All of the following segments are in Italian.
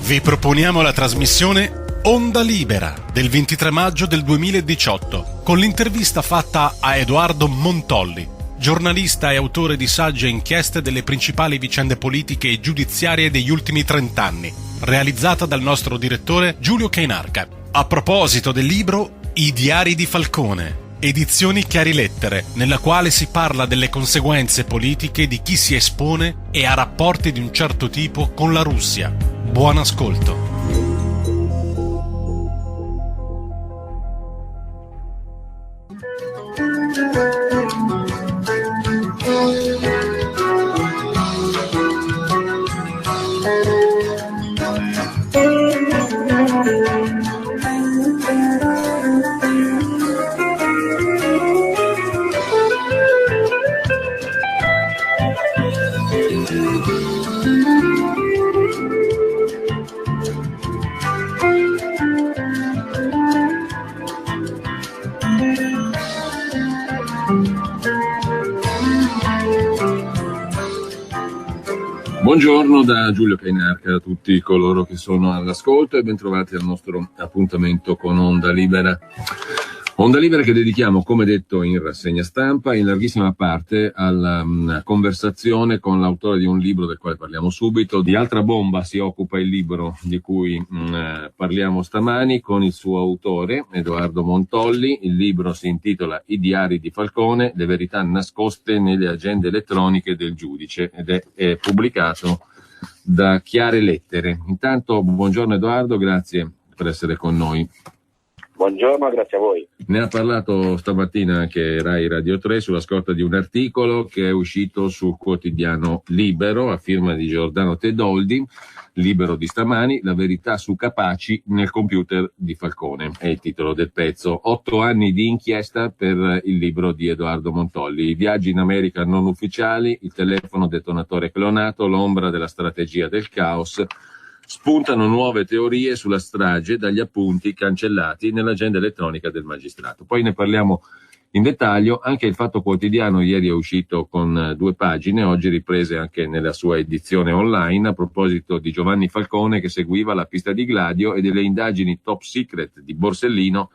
Vi proponiamo la trasmissione Onda Libera del 23 maggio del 2018 con l'intervista fatta a Edoardo Montolli, giornalista e autore di sagge e inchieste delle principali vicende politiche e giudiziarie degli ultimi 30 anni, realizzata dal nostro direttore Giulio Cainarca. A proposito del libro I diari di Falcone, edizioni Chiarilettere, nella quale si parla delle conseguenze politiche di chi si espone e ha rapporti di un certo tipo con la Russia. Buon ascolto. Buongiorno da Giulio Cainarca a tutti coloro che sono all'ascolto e bentrovati al nostro appuntamento con Onda Libera. Onda Libera che dedichiamo, come detto in rassegna stampa, in larghissima parte alla conversazione con l'autore di un libro del quale parliamo subito. Di altra bomba si occupa il libro di cui parliamo stamani con il suo autore, Edoardo Montolli. Il libro si intitola I diari di Falcone, le verità nascoste nelle agende elettroniche del giudice ed è pubblicato da Chiarilettere. Intanto, buongiorno Edoardo, grazie per essere con noi. Buongiorno, grazie a voi. Ne ha parlato stamattina anche Rai Radio 3 sulla scorta di un articolo che è uscito sul quotidiano Libero a firma di Giordano Tedoldi, Libero di stamani, la verità su Capaci nel computer di Falcone, è il titolo del pezzo. 8 anni di inchiesta per il libro di Edoardo Montolli, i viaggi in America non ufficiali, il telefono detonatore clonato, l'ombra della strategia del caos. Spuntano nuove teorie sulla strage dagli appunti cancellati nell'agenda elettronica del magistrato. Poi ne parliamo in dettaglio. Anche il Fatto Quotidiano ieri è uscito con 2 pagine, oggi riprese anche nella sua edizione online, a proposito di Giovanni Falcone che seguiva la pista di Gladio e delle indagini top secret di Borsellino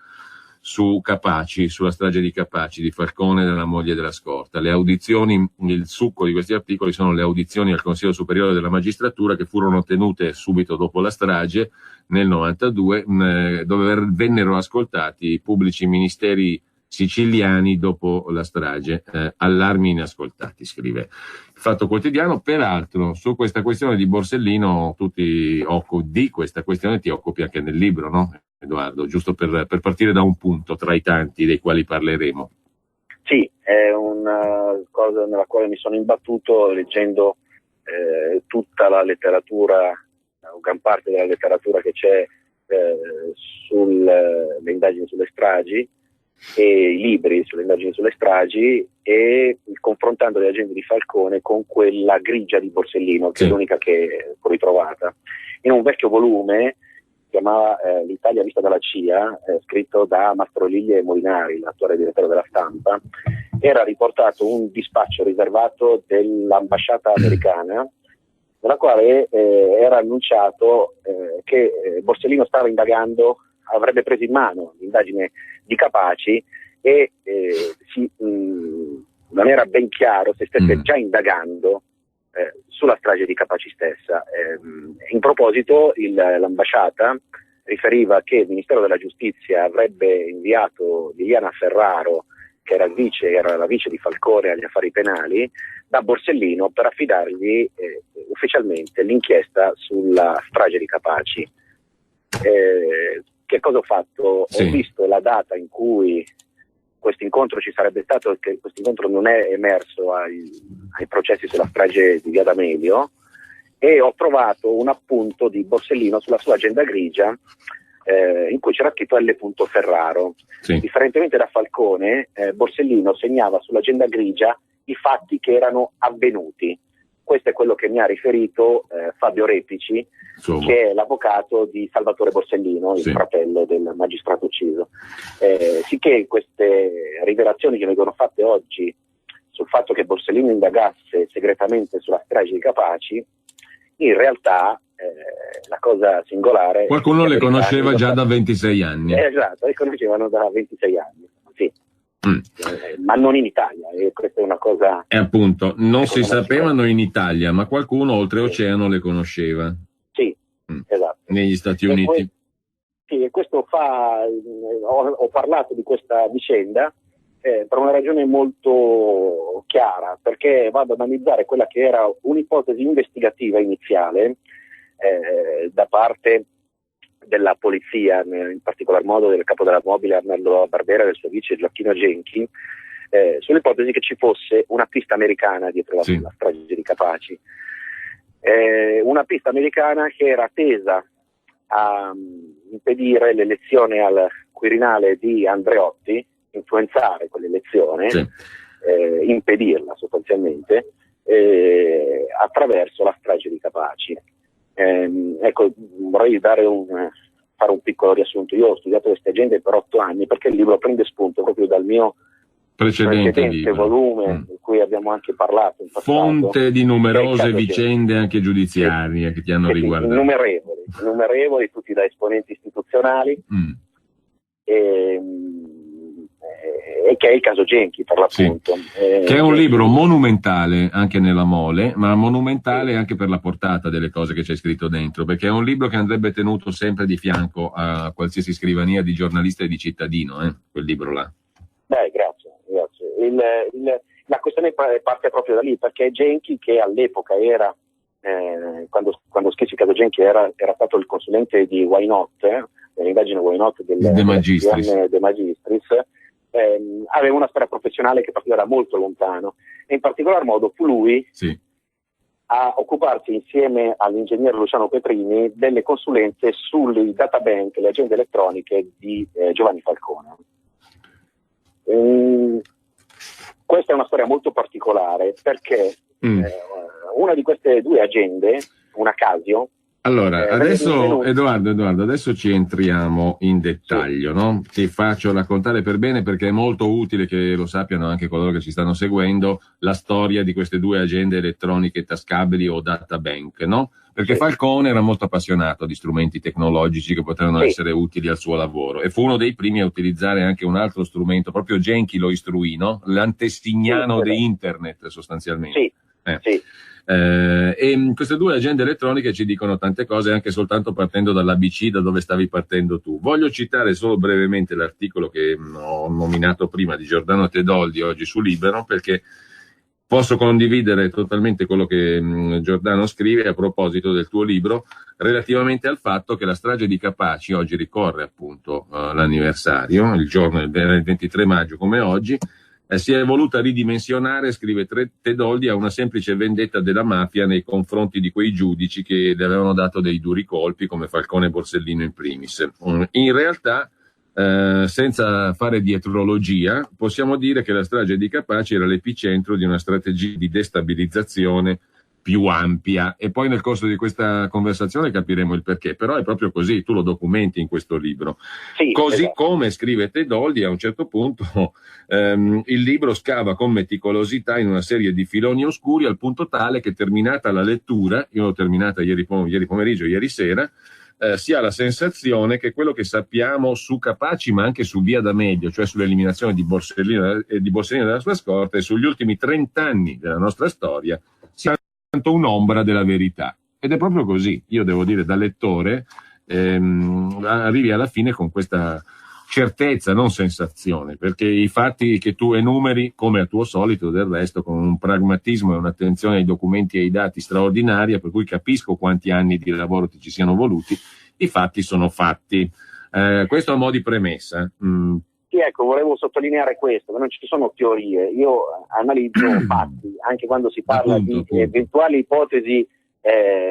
su Capaci, sulla strage di Capaci, di Falcone e della moglie della scorta. Le audizioni, il succo di questi articoli sono le audizioni al Consiglio Superiore della Magistratura che furono tenute subito dopo la strage nel 92, dove vennero ascoltati i pubblici ministeri siciliani dopo la strage. Allarmi inascoltati, scrive il Fatto Quotidiano. Peraltro su questa questione di Borsellino di questa questione ti occupi anche nel libro, no Edoardo? Giusto per partire da un punto tra i tanti dei quali parleremo. Sì, è una cosa nella quale mi sono imbattuto leggendo tutta la letteratura, gran parte della letteratura che c'è sulle indagini sulle stragi e i libri sulle indagini sulle stragi, e confrontando le agende di Falcone con quella grigia di Borsellino, che è l'unica che ho ritrovata in un vecchio volume chiamava L'Italia vista dalla CIA, scritto da Mastroliglie Molinari, l'attuale direttore della Stampa. Era riportato un dispaccio riservato dell'ambasciata americana, nella quale era annunciato che Borsellino stava indagando, avrebbe preso in mano l'indagine di Capaci e non era ben chiaro se stesse già indagando sulla strage di Capaci stessa. In proposito l'ambasciata riferiva che il Ministero della Giustizia avrebbe inviato Liliana Ferraro, che era la vice di Falcone agli affari penali, da Borsellino per affidargli ufficialmente l'inchiesta sulla strage di Capaci. Che cosa ho fatto? Sì. Ho visto la data in cui questo incontro ci sarebbe stato, che questo incontro non è emerso ai processi sulla strage di Via D'Amelio, e ho trovato un appunto di Borsellino sulla sua agenda grigia in cui c'era scritto L. Ferraro. Sì. Differentemente da Falcone, Borsellino segnava sull'agenda grigia i fatti che erano avvenuti. Questo è quello che mi ha riferito Fabio Repici, che è l'avvocato di Salvatore Borsellino, il fratello del magistrato ucciso. Sicché queste rivelazioni che vengono fatte oggi sul fatto che Borsellino indagasse segretamente sulla strage di Capaci, in realtà la cosa singolare... Qualcuno le conosceva già da 26 anni. Esatto, le conoscevano da 26 anni, sì. Ma non in Italia, e questa è una cosa... E appunto, non si sapevano in Italia, ma qualcuno oltreoceano le conosceva. Sì, esatto. Negli Stati Uniti. Sì, questo ho parlato di questa vicenda per una ragione molto chiara, perché vado ad analizzare quella che era un'ipotesi investigativa iniziale da parte della polizia, in particolar modo del capo della mobile Arnaldo Barbera e del suo vice Gioacchino Genchi, sull'ipotesi che ci fosse una pista americana dietro la strage di Capaci. Una pista americana che era tesa a impedire l'elezione al Quirinale di Andreotti, influenzare quell'elezione, impedirla sostanzialmente, attraverso la strage di Capaci. Ecco, vorrei fare un piccolo riassunto. Io ho studiato queste agende per 8 anni perché il libro prende spunto proprio dal mio precedente volume, di cui abbiamo anche parlato in passato. Fonte di numerose vicende anche giudiziarie che ti hanno riguardato. Innumerevoli, tutti da esponenti istituzionali, e che è il caso Genchi, per l'appunto. Che è un libro monumentale anche nella mole, ma monumentale anche per la portata delle cose che c'è scritto dentro, perché è un libro che andrebbe tenuto sempre di fianco a qualsiasi scrivania di giornalista e di cittadino, quel libro là. Beh, grazie. La questione parte proprio da lì, perché Genchi, che all'epoca era, quando scrissi il caso Genchi, era stato il consulente di Why Not, dell'indagine Why Not De Magistris, aveva una storia professionale che partiva da molto lontano, e in particolar modo fu lui a occuparsi insieme all'ingegnere Luciano Petrini delle consulenze sui databank, le agende elettroniche di Giovanni Falcone. Questa è una storia molto particolare perché una di queste due agende, una Casio. Allora, adesso Edoardo, adesso ci entriamo in dettaglio, no? Ti faccio raccontare per bene, perché è molto utile che lo sappiano anche coloro che ci stanno seguendo, la storia di queste due agende elettroniche tascabili o databank, no? Perché Falcone era molto appassionato di strumenti tecnologici che potevano essere utili al suo lavoro, e fu uno dei primi a utilizzare anche un altro strumento, proprio Genchi lo istruì, no? L'antesignano di internet, sostanzialmente. E queste due agende elettroniche ci dicono tante cose, anche soltanto partendo dall'ABC, da dove stavi partendo tu. Voglio citare solo brevemente l'articolo che ho nominato prima di Giordano Tedoldi oggi su Libero, perché posso condividere totalmente quello che Giordano scrive a proposito del tuo libro, relativamente al fatto che la strage di Capaci, oggi ricorre appunto l'anniversario, il giorno del 23 maggio come oggi, si è voluta ridimensionare, scrive Tedoldi, a una semplice vendetta della mafia nei confronti di quei giudici che le avevano dato dei duri colpi, come Falcone e Borsellino in primis. In realtà, senza fare dietrologia, possiamo dire che la strage di Capaci era l'epicentro di una strategia di destabilizzazione più ampia, e poi nel corso di questa conversazione capiremo il perché, però è proprio così, tu lo documenti in questo libro. Così come scrive Tedoldi, a un certo punto il libro scava con meticolosità in una serie di filoni oscuri, al punto tale che, terminata la lettura, io l'ho terminata ieri pomeriggio, ieri sera, si ha la sensazione che quello che sappiamo su Capaci, ma anche su Via D'Amelio, cioè sull'eliminazione di Borsellino dalla sua scorta, e sugli ultimi 30 anni della nostra storia, sia un'ombra della verità. Ed è proprio così. Io devo dire, da lettore, arrivi alla fine con questa certezza, non sensazione, perché i fatti che tu enumeri, come al tuo solito del resto, con un pragmatismo e un'attenzione ai documenti e ai dati straordinaria, per cui capisco quanti anni di lavoro ti ci siano voluti, i fatti sono fatti. Questo a mo' di premessa. Sì, ecco, volevo sottolineare questo, che non ci sono teorie, io analizzo fatti, anche quando si parla di eventuali ipotesi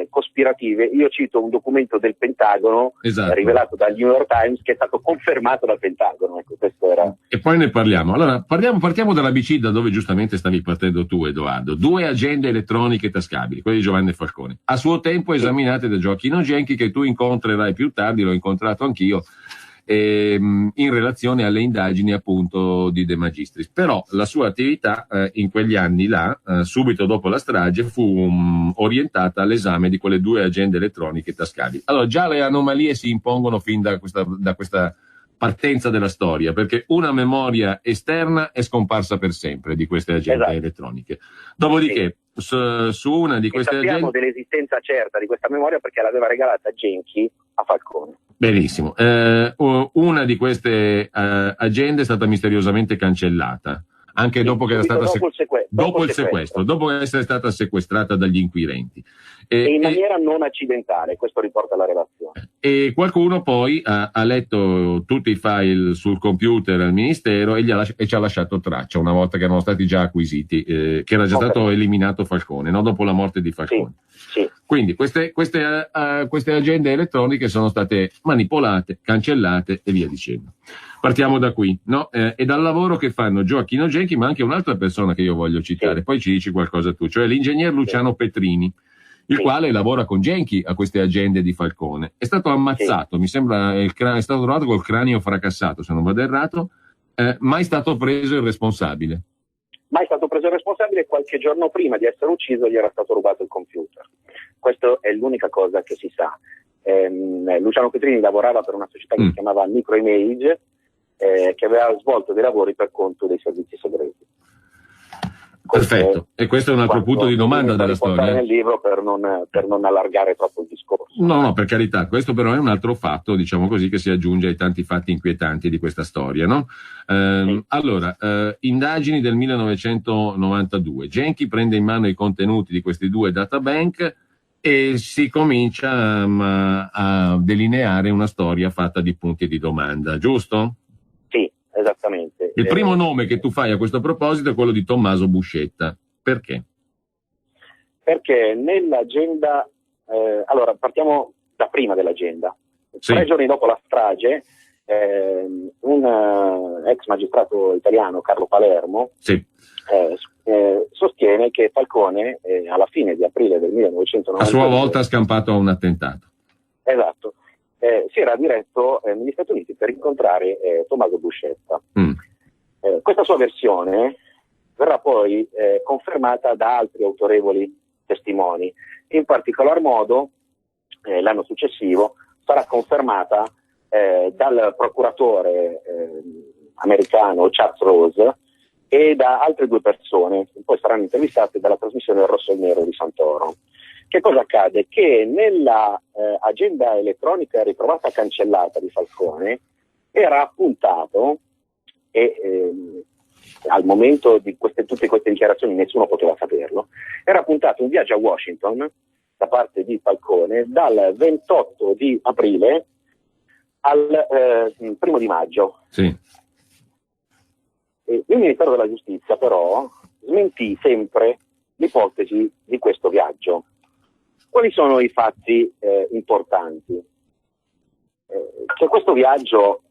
cospirative. Io cito un documento del Pentagono, rivelato dal New York Times, che è stato confermato dal Pentagono. Ecco, questo era... E poi ne parliamo. Allora, partiamo dall'ABC, da dove giustamente stavi partendo tu, Edoardo. Due agende elettroniche tascabili, quelle di Giovanni Falcone, a suo tempo esaminate da Gioacchino Genchi, che tu incontrerai più tardi, l'ho incontrato anch'io, in relazione alle indagini appunto di De Magistris. Però la sua attività in quegli anni là, subito dopo la strage, fu orientata all'esame di quelle 2 agende elettroniche tascabili. Allora già le anomalie si impongono fin da questa partenza della storia, perché una memoria esterna è scomparsa per sempre di queste agende elettroniche. Dopodiché su una di queste agende sappiamo dell'esistenza certa di questa memoria perché l'aveva regalata Genchi a Falcone. Benissimo. Una di queste agende è stata misteriosamente cancellata, anche dopo che era stata dopo il sequestro, dopo essere stata sequestrata dagli inquirenti. E in maniera non accidentale, questo riporta la relazione. E qualcuno poi ha letto tutti i file sul computer al ministero e ci ha lasciato traccia una volta che erano stati già acquisiti, che era già stato eliminato Falcone, no? Dopo la morte di Falcone. Sì. Quindi queste agende elettroniche sono state manipolate, cancellate e via dicendo. Partiamo da qui, no? E dal lavoro che fanno Gioacchino Genchi, ma anche un'altra persona che io voglio citare, poi ci dici qualcosa tu, cioè l'ingegner Luciano Petrini, il quale lavora con Genchi a queste agende di Falcone. È stato ammazzato, mi sembra, è stato trovato col cranio fracassato, se non vado errato, mai stato preso il responsabile. Mai stato preso il responsabile, qualche giorno prima di essere ucciso gli era stato rubato il computer. Questa è l'unica cosa che si sa. Luciano Petrini lavorava per una società che si chiamava Microimage, che aveva svolto dei lavori per conto dei servizi segreti. Perfetto, e questo è un altro punto di domanda della storia. Nel libro per non allargare troppo il discorso. No, per carità, questo però è un altro fatto, diciamo così, che si aggiunge ai tanti fatti inquietanti di questa storia, no? Allora, indagini del 1992. Genchi prende in mano i contenuti di questi 2 databank e si comincia a delineare una storia fatta di punti di domanda, giusto? Sì, esattamente. Il primo nome che tu fai a questo proposito è quello di Tommaso Buscetta. Perché? Perché nell'agenda, allora partiamo da prima dell'agenda. Sì. 3 giorni dopo la strage, un ex magistrato italiano, Carlo Palermo, sostiene che Falcone, alla fine di aprile del 1992, a sua volta ha scampato a un attentato. Esatto. Si era diretto negli Stati Uniti per incontrare Tommaso Buscetta. Questa sua versione verrà poi confermata da altri autorevoli testimoni. In particolar modo, l'anno successivo, sarà confermata dal procuratore americano Charles Rose e da altre 2 persone, che poi saranno intervistate dalla trasmissione Il Rosso e il Nero di Santoro. Che cosa accade? Che nella agenda elettronica ritrovata cancellata di Falcone era appuntato, e al momento di tutte queste dichiarazioni nessuno poteva saperlo, era appuntato un viaggio a Washington da parte di Falcone dal 28 di aprile al 1 di maggio. Sì. Il Ministero della Giustizia però smentì sempre l'ipotesi di questo viaggio. Quali sono i fatti importanti? Che questo viaggio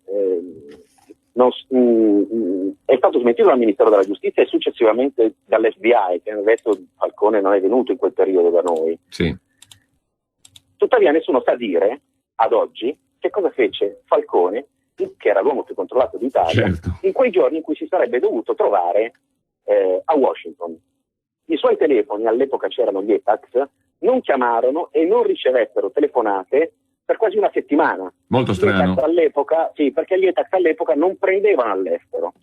è stato smentito dal Ministero della Giustizia e successivamente dall'FBI, che hanno detto che Falcone non è venuto in quel periodo da noi. Sì. Tuttavia nessuno sa dire, ad oggi, che cosa fece Falcone, che era l'uomo più controllato d'Italia, in quei giorni in cui si sarebbe dovuto trovare a Washington. I suoi telefoni, all'epoca c'erano gli ETAX, non chiamarono e non ricevettero telefonate per quasi una settimana. Molto strano. Sì, perché gli ETAX all'epoca non prendevano all'estero.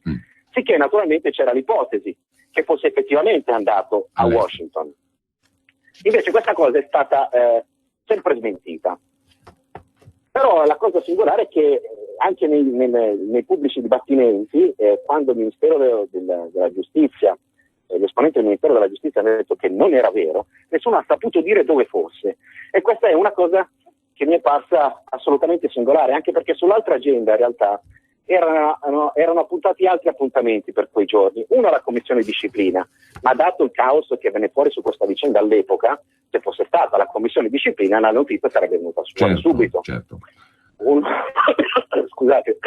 Sicché naturalmente c'era l'ipotesi che fosse effettivamente andato a Washington. Invece questa cosa è stata sempre smentita. Però la cosa singolare è che anche nei pubblici dibattimenti, quando il Ministero della Giustizia, l'esponente del Ministero della Giustizia ha detto che non era vero, nessuno ha saputo dire dove fosse. E questa è una cosa che mi è parsa assolutamente singolare, anche perché sull'altra agenda in realtà erano appuntati altri appuntamenti per quei giorni. Uno alla commissione disciplina, ma dato il caos che venne fuori su questa vicenda all'epoca, se fosse stata la commissione disciplina la notizia sarebbe venuta fuori subito. Certo. Scusate.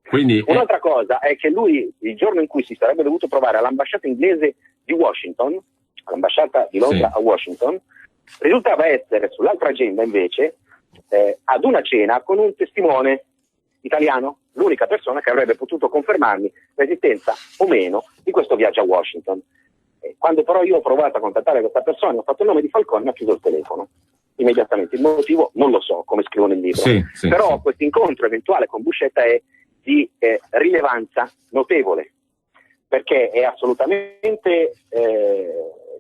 Quindi, un'altra cosa è che lui, il giorno in cui si sarebbe dovuto trovare all'ambasciata inglese di Washington, all'ambasciata di Londra a Washington, risultava essere sull'altra agenda invece ad una cena con un testimone italiano, l'unica persona che avrebbe potuto confermarmi l'esistenza o meno di questo viaggio a Washington. Quando però io ho provato a contattare questa persona, ho fatto il nome di Falcone, mi ha chiuso il telefono immediatamente. Il motivo non lo so, come scrivo nel libro, però questo incontro eventuale con Buscetta è di rilevanza notevole, perché è assolutamente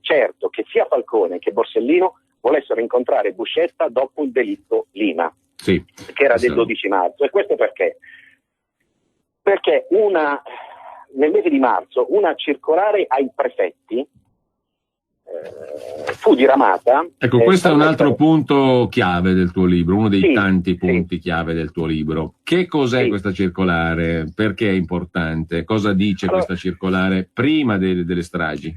certo che sia Falcone che Borsellino volessero incontrare Buscetta dopo il delitto Lima, che era del 12 marzo. E questo perché? Perché nel mese di marzo una circolare ai prefetti fu diramata. Ecco, questo è un altro punto chiave del tuo libro, uno dei tanti punti chiave del tuo libro. Che cos'è questa circolare? Perché è importante? Cosa dice questa circolare prima delle stragi?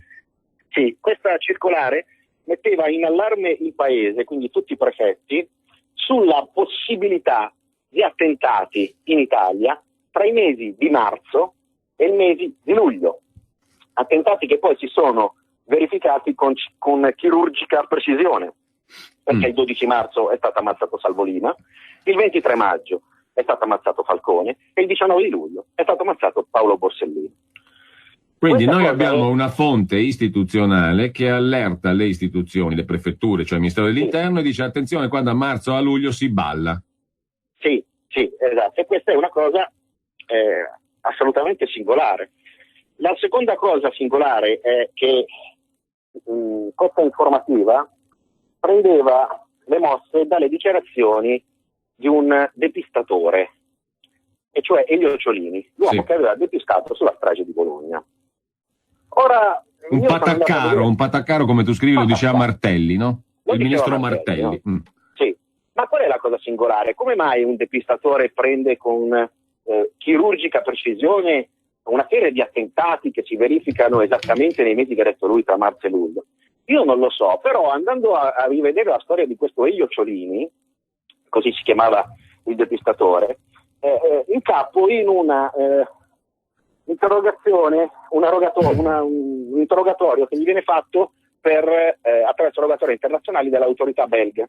Sì, questa circolare metteva in allarme il paese, quindi tutti i prefetti, sulla possibilità di attentati in Italia tra i mesi di marzo e i mesi di luglio. Attentati che poi si sono verificati con chirurgica precisione, perché il 12 marzo è stato ammazzato Salvo Lima, il 23 maggio è stato ammazzato Falcone e il 19 di luglio è stato ammazzato Paolo Borsellino. Quindi noi abbiamo una fonte istituzionale che allerta le istituzioni, le prefetture, cioè il Ministero dell'Interno, e dice attenzione, quando a marzo o a luglio si balla. Sì, esatto, e questa è una cosa assolutamente singolare. La seconda cosa singolare è che questa informativa prendeva le mosse dalle dichiarazioni di un depistatore, e cioè Elio Ciolini, l'uomo che aveva depistato sulla strage di Bologna. Ora, un pataccaro, come tu scrivi, lo diceva Martelli, no? Il ministro Martelli. No? Sì, ma qual è la cosa singolare? Come mai un depistatore prende con chirurgica precisione una serie di attentati che si verificano esattamente nei mesi che ha detto lui, tra marzo e luglio? Io non lo so, però andando a rivedere la storia di questo Elio Ciolini, così si chiamava il depistatore, incappo in una interrogazione, un interrogatorio che gli viene fatto attraverso rogatori internazionali dall'autorità belga,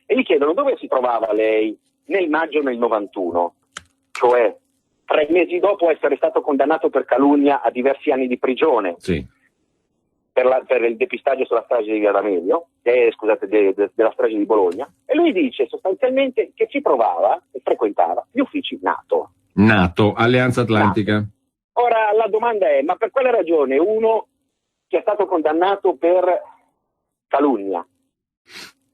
e gli chiedono dove si trovava lei nel maggio del 91, cioè 3 mesi dopo essere stato condannato per calunnia a diversi anni di prigione per il depistaggio sulla strage di Via D'Amelio, della strage di Bologna, e lui dice sostanzialmente che si trovava e frequentava gli uffici NATO, Alleanza Atlantica. NATO. Ora la domanda è: ma per quale ragione uno che è stato condannato per calunnia,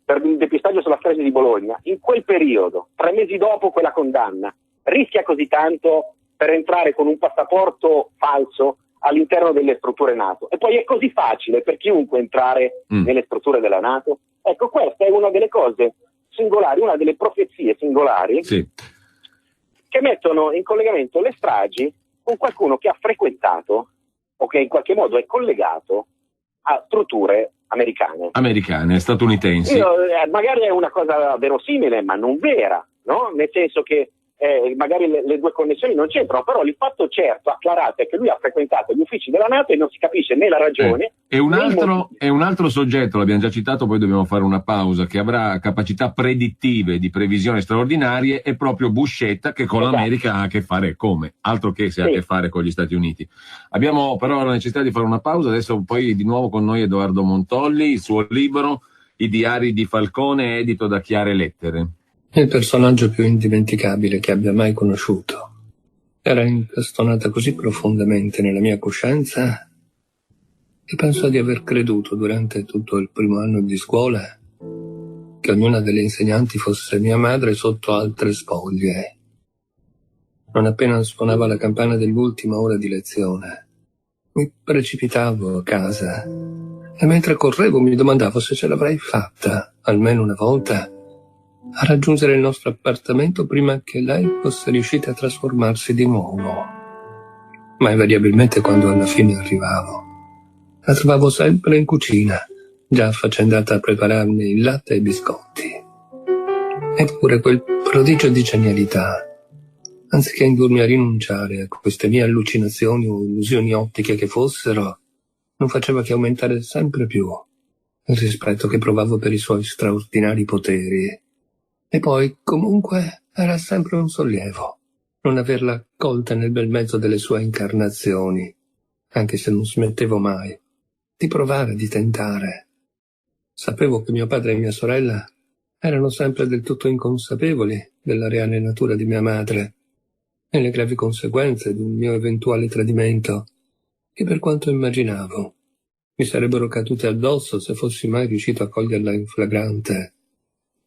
per il depistaggio sulla strage di Bologna, in quel periodo, 3 mesi dopo quella condanna, rischia così tanto per entrare con un passaporto falso all'interno delle strutture NATO? E poi è così facile per chiunque entrare nelle strutture della NATO? Ecco, questa è una delle cose singolari, una delle profezie singolari che mettono in collegamento le stragi con qualcuno che ha frequentato o che in qualche modo è collegato a strutture americane, statunitensi. Magari è una cosa verosimile, ma non vera, no? Nel senso che magari le due connessioni non c'entrano, però il fatto certo, acclarato, è che lui ha frequentato gli uffici della NATO e non si capisce né la ragione. E un altro soggetto, l'abbiamo già citato, poi dobbiamo fare una pausa, che avrà capacità predittive di previsioni straordinarie, è proprio Buscetta, che con l'America ha a che fare altro che se ha a che fare con gli Stati Uniti. Abbiamo però la necessità di fare una pausa, adesso poi di nuovo con noi Edoardo Montolli, il suo libro I diari di Falcone, edito da Chiare Lettere. Il personaggio più indimenticabile che abbia mai conosciuto. Era incastonata così profondamente nella mia coscienza che penso di aver creduto durante tutto il primo anno di scuola che ognuna delle insegnanti fosse mia madre sotto altre spoglie. Non appena suonava la campana dell'ultima ora di lezione, mi precipitavo a casa e mentre correvo mi domandavo se ce l'avrei fatta, almeno una volta, a raggiungere il nostro appartamento prima che lei fosse riuscita a trasformarsi di nuovo. Ma invariabilmente quando alla fine arrivavo, la trovavo sempre in cucina, già affaccendata a prepararmi il latte e i biscotti. Eppure quel prodigio di genialità, anziché indurmi a rinunciare a queste mie allucinazioni o illusioni ottiche che fossero, non faceva che aumentare sempre più il rispetto che provavo per i suoi straordinari poteri. E poi, comunque, Era sempre un sollievo non averla colta nel bel mezzo delle sue incarnazioni, anche se non smettevo mai di provare, di tentare. Sapevo che mio padre e mia sorella erano sempre del tutto inconsapevoli della reale natura di mia madre e le gravi conseguenze di un mio eventuale tradimento, che per quanto immaginavo mi sarebbero cadute addosso se fossi mai riuscito a coglierla in flagrante.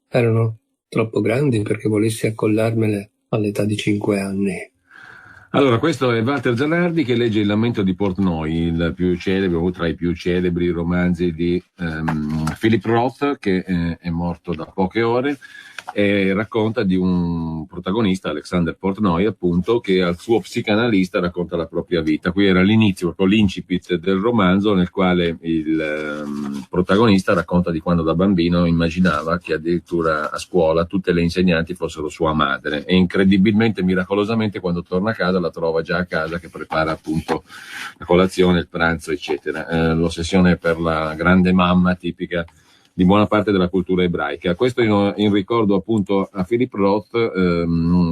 Erano troppo grandi perché volessi accollarmele all'età di 5 anni. Allora, questo è Walter Zanardi che legge Il lamento di Portnoy, il più celebre, o tra i più celebri romanzi di Philip Roth, che è morto da poche ore, e racconta di un protagonista, Alexander Portnoy, appunto, che al suo psicanalista racconta la propria vita. Qui era l'inizio, proprio l'incipit del romanzo, nel quale il protagonista racconta di quando da bambino immaginava che addirittura a scuola tutte le insegnanti fossero sua madre, e incredibilmente, miracolosamente, quando torna a casa la trova già a casa che prepara appunto la colazione, il pranzo, eccetera. L'ossessione per la grande mamma tipica di buona parte della cultura ebraica. Questo in ricordo appunto a Philip Roth,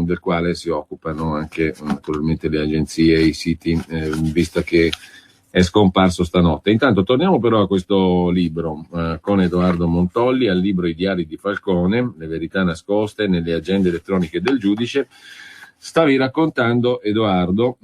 del quale si occupano anche naturalmente le agenzie e i siti, vista che è scomparso stanotte. Intanto torniamo però a questo libro con Edoardo Montolli, al libro I diari di Falcone, le verità nascoste nelle agende elettroniche del giudice. Stavi raccontando, Edoardo,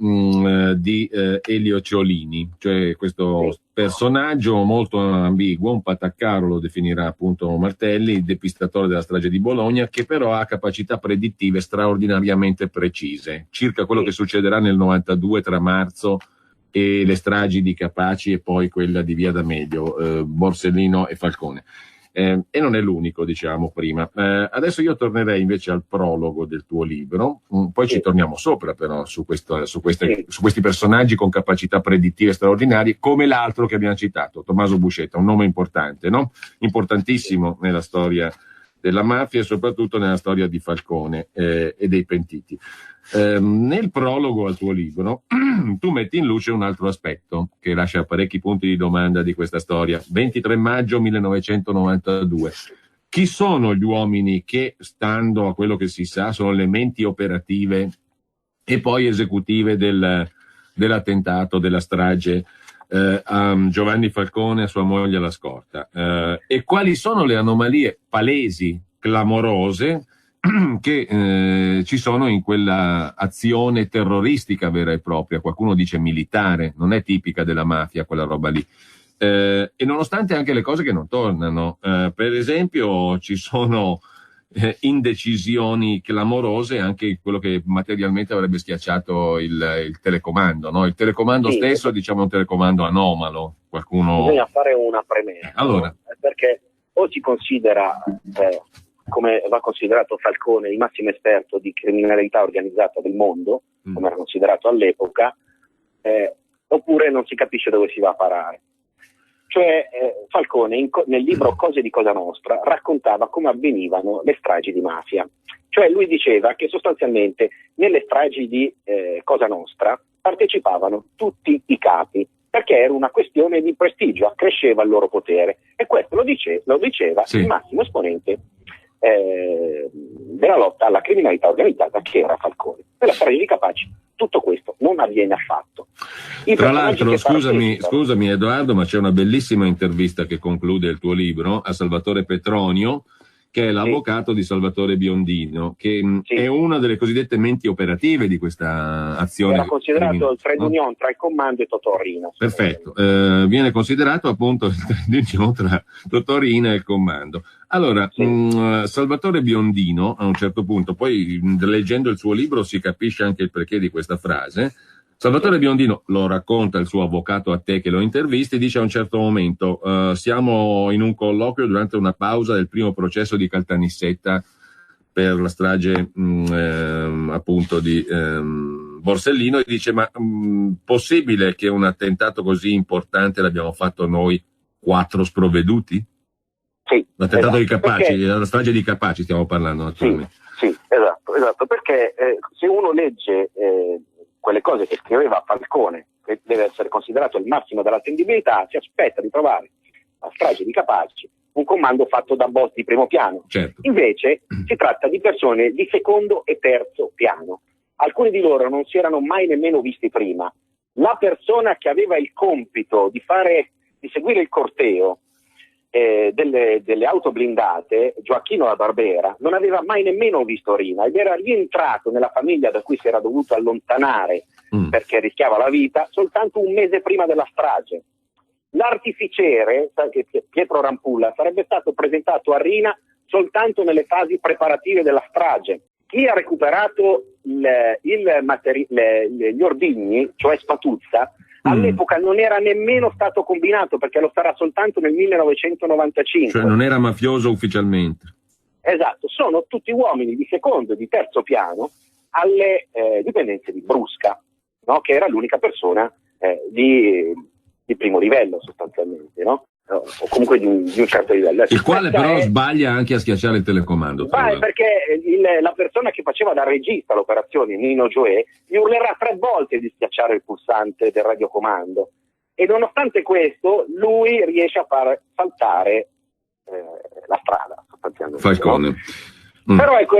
di Elio Ciolini, cioè questo personaggio molto ambiguo, un pataccaro lo definirà appunto Martelli, il depistatore della strage di Bologna, che però ha capacità predittive straordinariamente precise, circa quello che succederà nel 92 tra marzo e le stragi di Capaci e poi quella di Via D'Amelio, Borsellino e Falcone. E non è l'unico, diciamo prima. Adesso io tornerei invece al prologo del tuo libro, poi ci torniamo sopra però su questi personaggi con capacità predittive straordinarie, come l'altro che abbiamo citato, Tommaso Buscetta, un nome importante, no? Importantissimo nella storia della mafia e soprattutto nella storia di Falcone e dei pentiti. Nel prologo al tuo libro tu metti in luce un altro aspetto che lascia parecchi punti di domanda di questa storia. 23 maggio 1992. Chi sono gli uomini che, stando a quello che si sa, sono le menti operative e poi esecutive dell'attentato, della strage a Giovanni Falcone e a sua moglie alla Scorta? E quali sono le anomalie palesi, clamorose, che ci sono in quella azione terroristica vera e propria, qualcuno dice militare, non è tipica della mafia quella roba lì, e nonostante anche le cose che non tornano, per esempio ci sono indecisioni clamorose, anche quello che materialmente avrebbe schiacciato il telecomando, no? Il telecomando stesso, diciamo, è un telecomando anomalo. Qualcuno... Bisogna fare una premessa, allora. No? Perché o si considera come va considerato Falcone il massimo esperto di criminalità organizzata del mondo, come era considerato all'epoca, oppure non si capisce dove si va a parare. Cioè Falcone nel libro Cose di Cosa Nostra raccontava come avvenivano le stragi di mafia. Cioè lui diceva che sostanzialmente nelle stragi di Cosa Nostra partecipavano tutti i capi, perché era una questione di prestigio, accresceva il loro potere, e questo lo diceva il massimo esponente della lotta alla criminalità organizzata, che era Falcone. Nella strage di Capaci tutto questo non avviene affatto. Tra l'altro, scusami Edoardo, ma c'è una bellissima intervista che conclude il tuo libro a Salvatore Petronio, che è l'avvocato di Salvatore Biondino, che è una delle cosiddette menti operative di questa azione. Era considerato il trade union tra il comando e Totorino. Perfetto, viene considerato appunto il trade union tra Totorino e il comando. Allora, Salvatore Biondino, a un certo punto, poi leggendo il suo libro si capisce anche il perché di questa frase. Salvatore Biondino lo racconta il suo avvocato a te che lo intervisti, dice a un certo momento siamo in un colloquio durante una pausa del primo processo di Caltanissetta per la strage appunto di Borsellino, e dice ma possibile che un attentato così importante l'abbiamo fatto noi 4 sprovveduti? Sì, l'attentato di Capaci, perché... la strage di Capaci stiamo parlando naturalmente. Sì, esatto, perché se uno legge quelle cose che scriveva Falcone, che deve essere considerato il massimo dell'attendibilità, si aspetta di trovare la strage di Capaci un comando fatto da boss di primo piano. Certo. Invece si tratta di persone di secondo e terzo piano. Alcuni di loro non si erano mai nemmeno visti prima. La persona che aveva il compito di seguire il corteo delle auto blindate, Gioacchino La Barbera, non aveva mai nemmeno visto Rina ed era rientrato nella famiglia da cui si era dovuto allontanare perché rischiava la vita soltanto un mese prima della strage. L'artificiere, Pietro Rampulla, sarebbe stato presentato a Rina soltanto nelle fasi preparative della strage. Chi ha recuperato gli ordigni, cioè Spatuzza, all'epoca non era nemmeno stato combinato, perché lo sarà soltanto nel 1995. Cioè non era mafioso ufficialmente. Esatto, sono tutti uomini di secondo e di terzo piano alle dipendenze di Brusca, no? Che era l'unica persona di primo livello sostanzialmente, no? O comunque di un certo livello. Il quale però sbaglia anche a schiacciare il telecomando. Perché la persona che faceva da regista l'operazione, Nino Gioè, gli urlerà 3 volte di schiacciare il pulsante del radiocomando e nonostante questo lui riesce a far saltare la strada sostanzialmente. Falcone. No? Però ecco,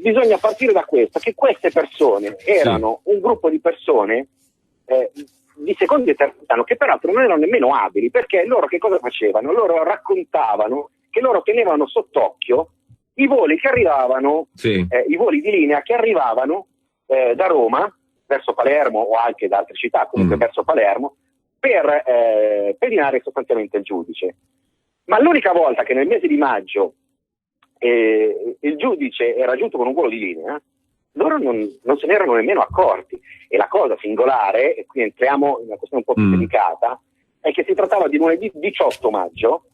bisogna partire da questo, che queste persone erano un gruppo di persone di secondo e terzo piano, che peraltro non erano nemmeno abili, perché loro che cosa facevano? Loro raccontavano che loro tenevano sott'occhio i voli che arrivavano, i voli di linea che arrivavano da Roma verso Palermo o anche da altre città, comunque verso Palermo, per pedinare sostanzialmente il giudice. Ma l'unica volta che nel mese di maggio il giudice era giunto con un volo di linea, loro non se ne erano nemmeno accorti. E la cosa singolare, e qui entriamo in una questione un po' più delicata, è che si trattava di lunedì 18 maggio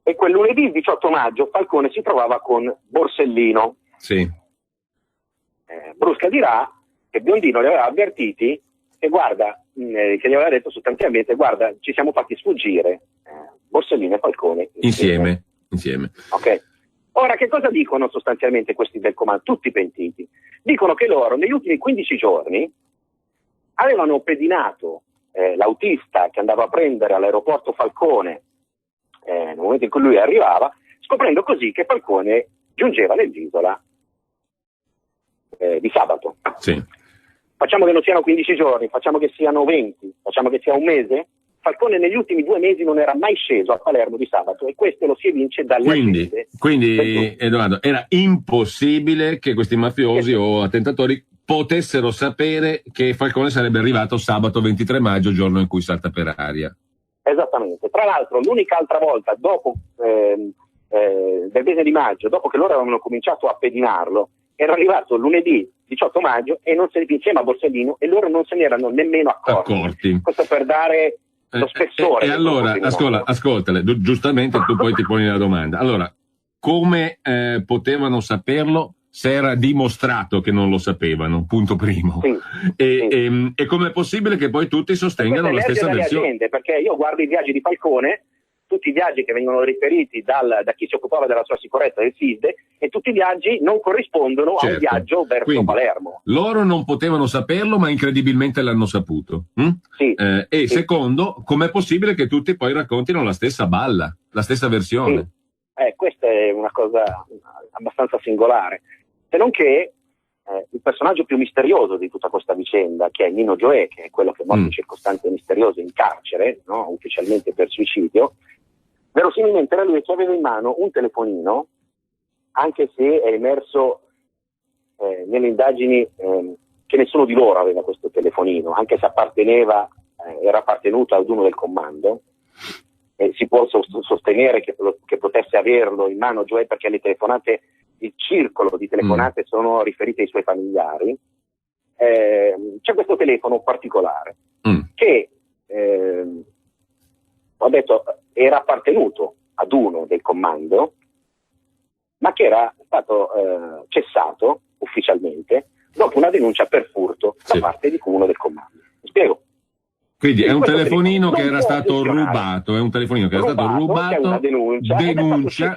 e quel lunedì 18 maggio Falcone si trovava con Borsellino. Sì. Brusca dirà che Biondino li aveva avvertiti e guarda, che gli aveva detto sostanzialmente, guarda, ci siamo fatti sfuggire Borsellino e Falcone insieme. Ok. Ora, che cosa dicono sostanzialmente questi del comando? Tutti pentiti. Dicono che loro negli ultimi 15 giorni avevano pedinato l'autista che andava a prendere all'aeroporto Falcone nel momento in cui lui arrivava, scoprendo così che Falcone giungeva nell'isola di sabato. Sì. Facciamo che non siano 15 giorni, facciamo che siano 20, facciamo che sia un mese. Falcone negli ultimi 2 mesi non era mai sceso a Palermo di sabato e questo lo si evince dalle agende. Quindi Edoardo, era impossibile che questi mafiosi o attentatori potessero sapere che Falcone sarebbe arrivato sabato 23 maggio, giorno in cui salta per aria. Esattamente. Tra l'altro l'unica altra volta dopo del mese di maggio, dopo che loro avevano cominciato a pedinarlo, era arrivato lunedì 18 maggio e non se ne insieme a Borsellino e loro non se ne erano nemmeno accorti. Questo per dare lo spessore. E allora, ascoltale, giustamente tu poi ti poni la domanda. Allora, come potevano saperlo se era dimostrato che non lo sapevano? Punto primo. Sì, e com'è possibile che poi tutti sostengano la stessa versione? Agende, perché io guardo i viaggi di Falcone, tutti i viaggi che vengono riferiti da chi si occupava della sua sicurezza del SISDE, e tutti i viaggi non corrispondono a un viaggio verso Quindi, Palermo. Loro non potevano saperlo, ma incredibilmente l'hanno saputo. Sì, secondo, com'è possibile che tutti poi raccontino la stessa balla, la stessa versione? Sì. Questa è una cosa abbastanza singolare. Se non che il personaggio più misterioso di tutta questa vicenda, che è Nino Gioè, che è quello che è morto in circostanze misteriose in carcere, no? Ufficialmente per suicidio, verosimilmente era lui che aveva in mano un telefonino, anche se è emerso nelle indagini che nessuno di loro aveva questo telefonino, anche se era appartenuto ad uno del comando. Si può sostenere che potesse averlo in mano Gioè perché le telefonate, il circolo di telefonate sono riferite ai suoi familiari. C'è questo telefono particolare che ho detto era appartenuto ad uno del comando, ma che era stato cessato ufficialmente dopo una denuncia per furto da parte di uno del comando. Mi spiego? Quindi è un telefonino che era stato rubato, è un telefonino che era stato rubato, una denuncia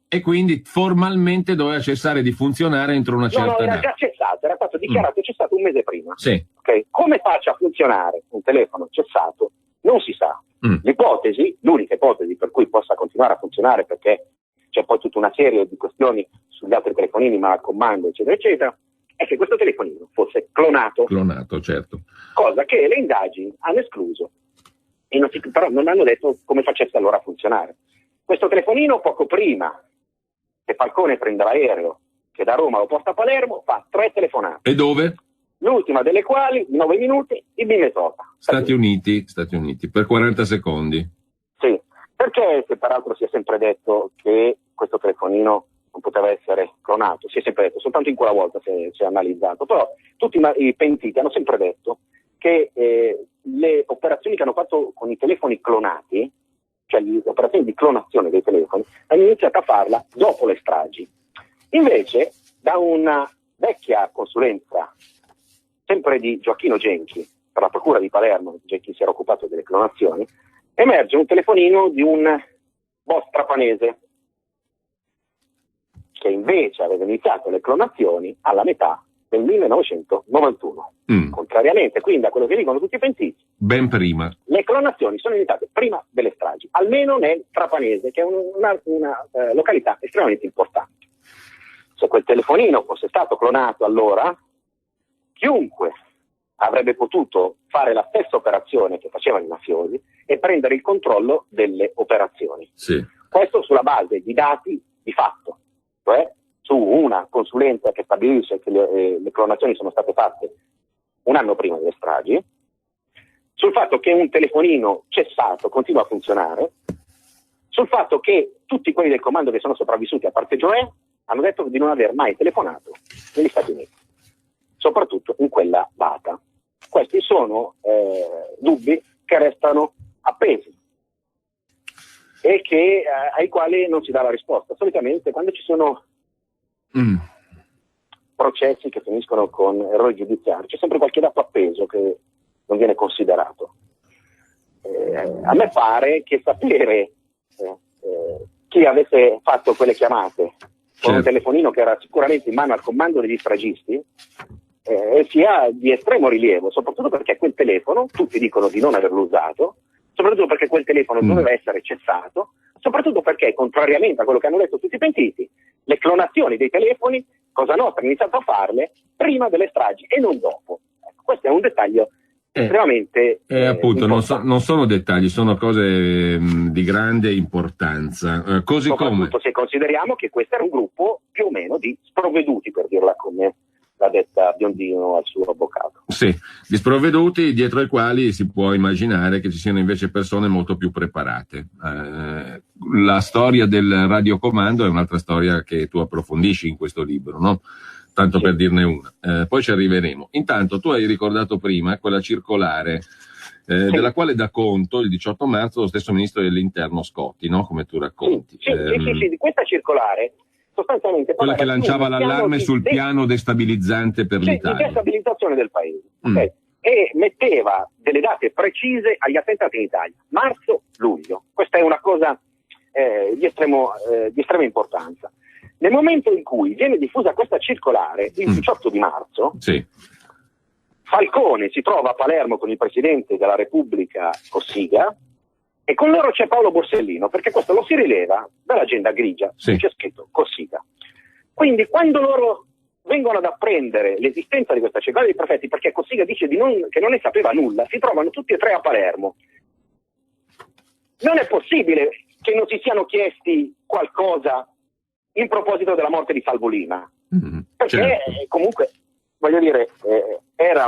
e quindi formalmente doveva cessare di funzionare entro una certa data. No, era già cessato, era stato dichiarato cessato un mese prima. Sì. Okay? Come faccia a funzionare un telefono cessato? Non si sa. L'unica ipotesi per cui possa continuare a funzionare, perché c'è poi tutta una serie di questioni sugli altri telefonini, ma a comando, eccetera, eccetera, è che questo telefonino fosse clonato. Clonato, certo. Cosa che le indagini hanno escluso, però non hanno detto come facesse allora a funzionare. Questo telefonino, poco prima che Falcone prenda l'aereo, che da Roma lo porta a Palermo, fa 3 telefonate. E dove? L'ultima delle quali, 9 minuti, in Minnesota. Stati Uniti, per 40 secondi. Sì, perché peraltro si è sempre detto che questo telefonino non poteva essere clonato, si è sempre detto, soltanto in quella volta si è analizzato, però tutti i pentiti hanno sempre detto che le operazioni che hanno fatto con i telefoni clonati, cioè le operazioni di clonazione dei telefoni, hanno iniziato a farla dopo le stragi. Invece, da una vecchia consulenza, sempre di Gioacchino Genchi, per la procura di Palermo, Genchi si era occupato delle clonazioni, emerge un telefonino di un boss trapanese, che invece aveva iniziato le clonazioni alla metà del 1991. Contrariamente quindi a quello che dicono tutti i pentiti, ben prima. Le clonazioni sono iniziate prima delle stragi, almeno nel Trapanese, che è una località estremamente importante. Se quel telefonino fosse stato clonato allora, chiunque avrebbe potuto fare la stessa operazione che facevano i mafiosi e prendere il controllo delle operazioni. Sì. Questo sulla base di dati di fatto, cioè su una consulenza che stabilisce che le clonazioni sono state fatte un anno prima delle stragi, sul fatto che un telefonino cessato continua a funzionare, sul fatto che tutti quelli del comando che sono sopravvissuti, a parte Gioè, hanno detto di non aver mai telefonato negli Stati Uniti, soprattutto in quella data. Questi sono dubbi che restano appesi e ai quali non si dà la risposta. Solitamente quando ci sono processi che finiscono con errori giudiziari, c'è sempre qualche dato appeso che non viene considerato. A me pare che sapere chi avesse fatto quelle chiamate con un telefonino che era sicuramente in mano al comando degli stragisti sia di estremo rilievo, soprattutto perché quel telefono, tutti dicono di non averlo usato, soprattutto perché quel telefono doveva essere cessato, soprattutto perché, contrariamente a quello che hanno detto tutti i pentiti, le clonazioni dei telefoni Cosa Nostra ha iniziato a farle prima delle stragi e non dopo. Questo è un dettaglio estremamente appunto non sono dettagli, sono cose di grande importanza, così soprattutto come se consideriamo che questo era un gruppo più o meno di sprovveduti, per dirla come l'ha detta Biondino al suo avvocato. Sì, di sprovveduti dietro ai quali si può immaginare che ci siano invece persone molto più preparate. La storia del radiocomando è un'altra storia che tu approfondisci in questo libro, no? Tanto per dirne una, poi ci arriveremo. Intanto tu hai ricordato prima quella circolare della quale dà conto il 18 marzo lo stesso ministro dell'interno Scotti, no? Come tu racconti. Sì, di questa circolare sostanzialmente quella che lanciava l'allarme sul piano destabilizzante per l'Italia. Di destabilizzazione del paese. Okay? E metteva delle date precise agli attentati in Italia, marzo-luglio. Questa è una cosa di estrema importanza. Nel momento in cui viene diffusa questa circolare, il 18 di marzo, Falcone si trova a Palermo con il Presidente della Repubblica Cossiga e con loro c'è Paolo Borsellino, perché questo lo si rileva dall'agenda grigia, c'è scritto Cossiga. Quindi quando loro vengono ad apprendere l'esistenza di questa circolare dei prefetti, perché Cossiga dice che non ne sapeva nulla, si trovano tutti e tre a Palermo. Non è possibile che non si siano chiesti qualcosa in proposito della morte di Salvo Lima, perché comunque, voglio dire, era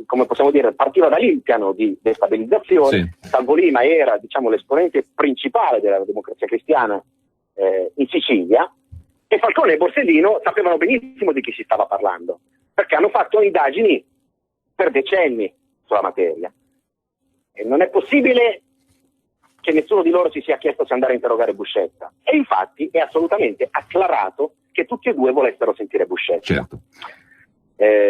come possiamo dire, partiva da lì il piano di destabilizzazione. Salvo Lima era, diciamo, l'esponente principale della democrazia cristiana in Sicilia, e Falcone e Borsellino sapevano benissimo di chi si stava parlando, perché hanno fatto indagini per decenni sulla materia, e non è possibile che nessuno di loro si sia chiesto se andare a interrogare Buscetta, e infatti è assolutamente acclarato che tutti e due volessero sentire Buscetta. Certo.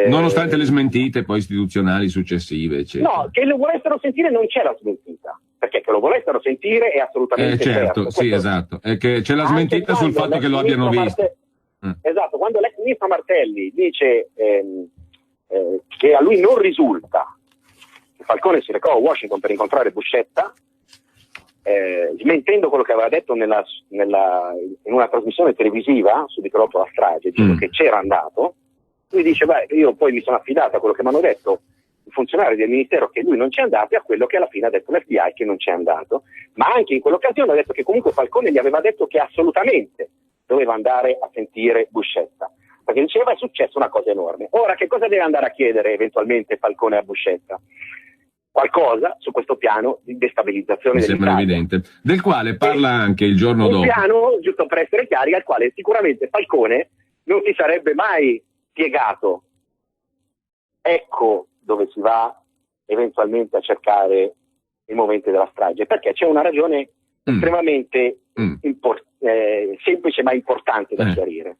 Nonostante le smentite poi istituzionali successive, eccetera. No, che lo volessero sentire non c'è la smentita, perché che lo volessero sentire è assolutamente certo. Sì, esatto, è che c'è la smentita sul fatto che lo abbiano visto. Esatto, quando l'ex ministro Martelli dice che a lui non risulta che Falcone si recò a Washington per incontrare Buscetta, smentendo quello che aveva detto in una trasmissione televisiva subito dopo la strage, dicendo che c'era andato. Lui dice: beh, io poi mi sono affidato a quello che mi hanno detto i funzionari del ministero, che lui non c'è andato, e a quello che alla fine ha detto l'FBI, che non c'è andato. Ma anche in quell'occasione ha detto che comunque Falcone gli aveva detto che assolutamente doveva andare a sentire Buscetta, perché diceva: è successa una cosa enorme. Ora, che cosa deve andare a chiedere eventualmente Falcone a Buscetta? Qualcosa su questo piano di destabilizzazione dell'Italia. Mi sembra evidente, del quale parla anche il giorno dopo. Un piano, giusto per essere chiari, al quale sicuramente Falcone non si sarebbe mai piegato. Ecco dove si va eventualmente a cercare i momenti della strage, perché c'è una ragione estremamente semplice ma importante da chiarire.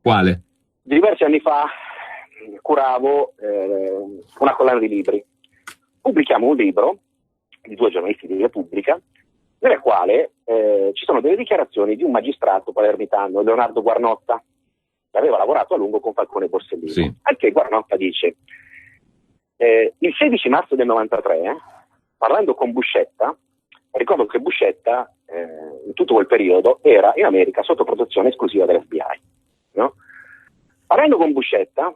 Quale? Diversi anni fa curavo una collana di libri. Pubblichiamo un libro di 2 giornalisti di Repubblica, nella quale ci sono delle dichiarazioni di un magistrato palermitano, Leonardo Guarnotta, che aveva lavorato a lungo con Falcone e Borsellino. Sì. Anche Guarnotta dice: il 16 marzo del 93, parlando con Buscetta, ricordo che Buscetta in tutto quel periodo era in America sotto protezione esclusiva dell'FBI, no? Parlando con Buscetta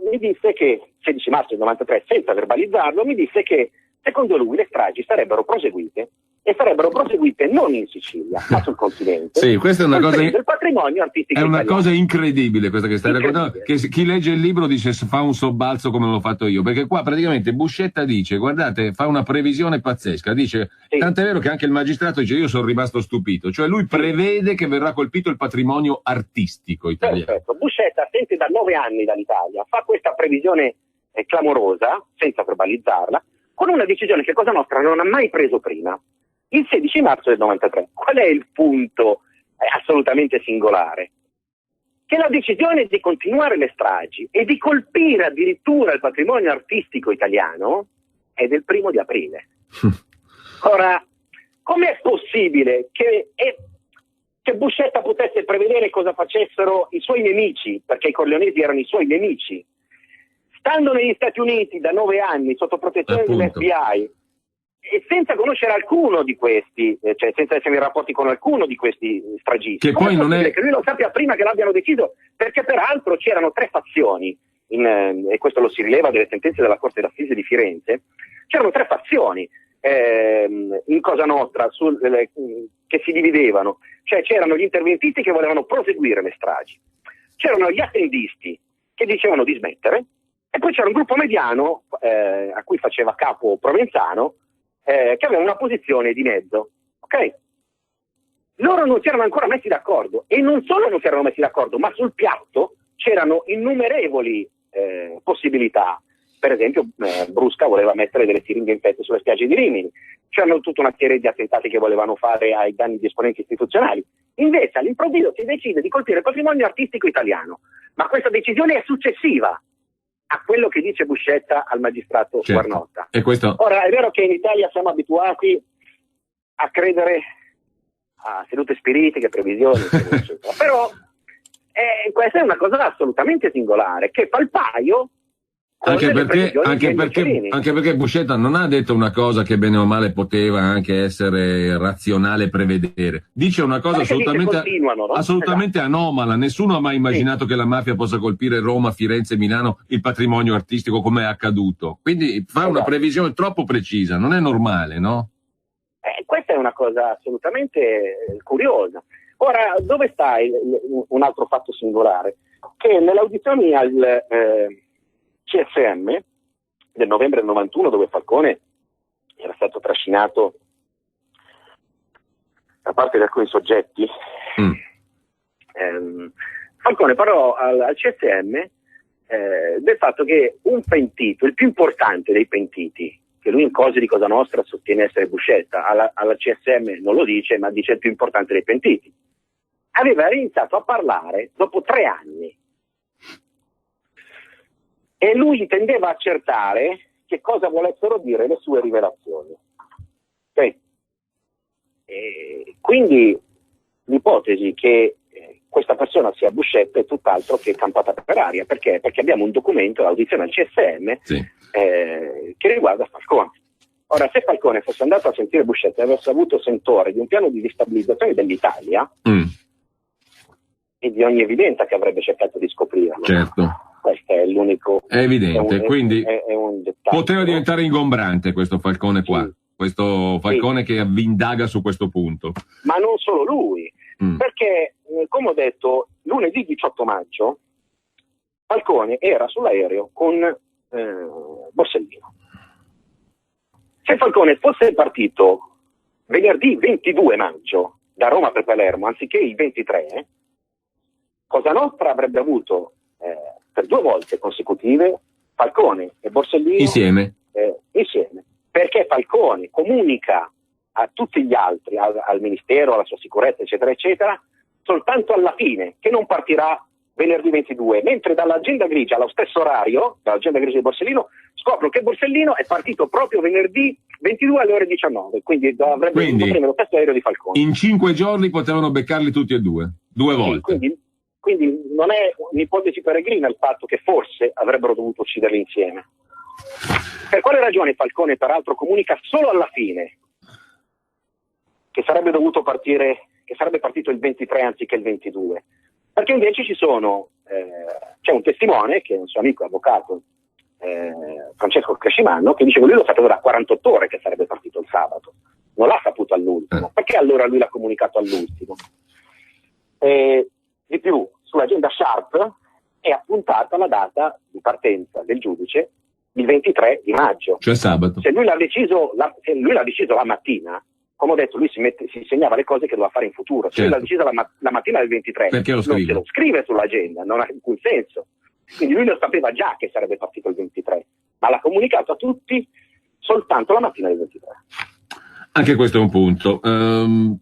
mi disse che, 16 marzo del 93, senza verbalizzarlo, mi disse che secondo lui le stragi sarebbero proseguite, e sarebbero proseguite non in Sicilia, ma sul continente. Sì, questa è una cosa, il patrimonio artistico italiano. Cosa incredibile questa che stai raccontando, che chi legge il libro dice fa un sobbalzo come l'ho fatto io, perché qua praticamente Buscetta dice, guardate, fa una previsione pazzesca, dice, tant'è vero che anche il magistrato dice: io sono rimasto stupito, cioè lui prevede che verrà colpito il patrimonio artistico italiano. Perfetto. Buscetta assente da 9 anni dall'Italia, fa questa previsione clamorosa, senza verbalizzarla, con una decisione che Cosa Nostra non ha mai preso prima. Il 16 marzo del 93. Qual è il punto assolutamente singolare? Che la decisione di continuare le stragi e di colpire addirittura il patrimonio artistico italiano è del 1° di aprile. Ora, com'è possibile che Buscetta potesse prevedere cosa facessero i suoi nemici, perché i corleonesi erano i suoi nemici, stando negli Stati Uniti da 9 anni sotto protezione dell'FBI, e senza conoscere alcuno di questi, cioè senza essere in rapporti con alcuno di questi stragisti? Che poi non è che lui lo sappia prima che l'abbiano deciso, perché peraltro c'erano 3 fazioni, e questo lo si rileva delle sentenze della Corte d'Assise di Firenze. C'erano 3 fazioni in Cosa Nostra che si dividevano, cioè c'erano gli interventisti che volevano proseguire le stragi, c'erano gli attendisti che dicevano di smettere, e poi c'era un gruppo mediano a cui faceva capo Provenzano, che aveva una posizione di mezzo, ok? Loro non si erano ancora messi d'accordo, e non solo non si erano messi d'accordo, ma sul piatto c'erano innumerevoli possibilità. Per esempio, Brusca voleva mettere delle siringhe infette sulle spiagge di Rimini, c'erano tutta una serie di attentati che volevano fare ai danni di esponenti istituzionali. Invece all'improvviso si decide di colpire il patrimonio artistico italiano, ma questa decisione è successiva a quello che dice Buscetta al magistrato Guarnotta. E questo... Ora, è vero che in Italia siamo abituati a credere a sedute spiritiche, previsioni, eccetera. Però questa è una cosa assolutamente singolare, che fa il paio anche perché Buscetta non ha detto una cosa che bene o male poteva anche essere razionale prevedere, dice una cosa assolutamente anomala. Nessuno ha mai immaginato che la mafia possa colpire Roma, Firenze, Milano, il patrimonio artistico, come è accaduto, quindi fa una previsione troppo precisa, non è normale, no? Questa è una cosa assolutamente curiosa. Ora, dove sta un altro fatto singolare? Che nelle audizioni al CSM del novembre del 91, dove Falcone era stato trascinato da parte di alcuni soggetti, Falcone parlò al CSM del fatto che un pentito, il più importante dei pentiti, che lui in cose di Cosa Nostra sostiene essere Buscetta, alla CSM non lo dice, ma dice il più importante dei pentiti, aveva iniziato a parlare dopo 3 anni. E lui intendeva accertare che cosa volessero dire le sue rivelazioni. Okay? E quindi l'ipotesi che questa persona sia Buscetta è tutt'altro che campata per aria. Perché? Perché abbiamo un documento, l'audizione al CSM, che riguarda Falcone. Ora, se Falcone fosse andato a sentire Buscetta e avesse avuto sentore di un piano di destabilizzazione dell'Italia, è di ogni evidenza che avrebbe cercato di scoprirlo. Certo. Questo è l'unico. È evidente, quindi è un dettaglio. Poteva diventare ingombrante questo Falcone qua, sì. Questo Falcone che indaga su questo punto. Ma non solo lui, perché, come ho detto, lunedì 18 maggio Falcone era sull'aereo con Borsellino. Se Falcone fosse partito venerdì 22 maggio da Roma per Palermo, anziché il 23, Cosa Nostra avrebbe avuto per 2 volte consecutive Falcone e Borsellino insieme, perché Falcone comunica a tutti gli altri, al Ministero, alla sua sicurezza, eccetera, eccetera, soltanto alla fine, che non partirà venerdì 22, mentre dall'agenda grigia, allo stesso orario, dall'agenda grigia di Borsellino, scopro che Borsellino è partito proprio venerdì 22 alle ore 19, quindi avrebbe dovuto prendere lo stesso aereo di Falcone. In 5 giorni potevano beccarli tutti e due volte. Quindi non è un'ipotesi peregrina il fatto che forse avrebbero dovuto ucciderli insieme. Per quale ragione Falcone peraltro comunica solo alla fine che sarebbe dovuto partire, che sarebbe partito il 23 anziché il 22? Perché invece c'è un testimone, che è un suo amico avvocato, Francesco Crescimanno, che dice che lui lo sapeva da 48 ore che sarebbe partito il sabato, non l'ha saputo all'ultimo. Perché allora lui l'ha comunicato all'ultimo? Di più, sull'agenda Sharp è appuntata la data di partenza del giudice il 23 di maggio. Cioè sabato. Se lui l'ha deciso la mattina, come ho detto, lui si segnava le cose che doveva fare in futuro. Se lui l'ha deciso la mattina del 23, perché lo non se lo scrive sull'agenda, non ha alcun senso. Quindi lui lo sapeva già che sarebbe partito il 23, ma l'ha comunicato a tutti soltanto la mattina del 23. Anche questo è un punto.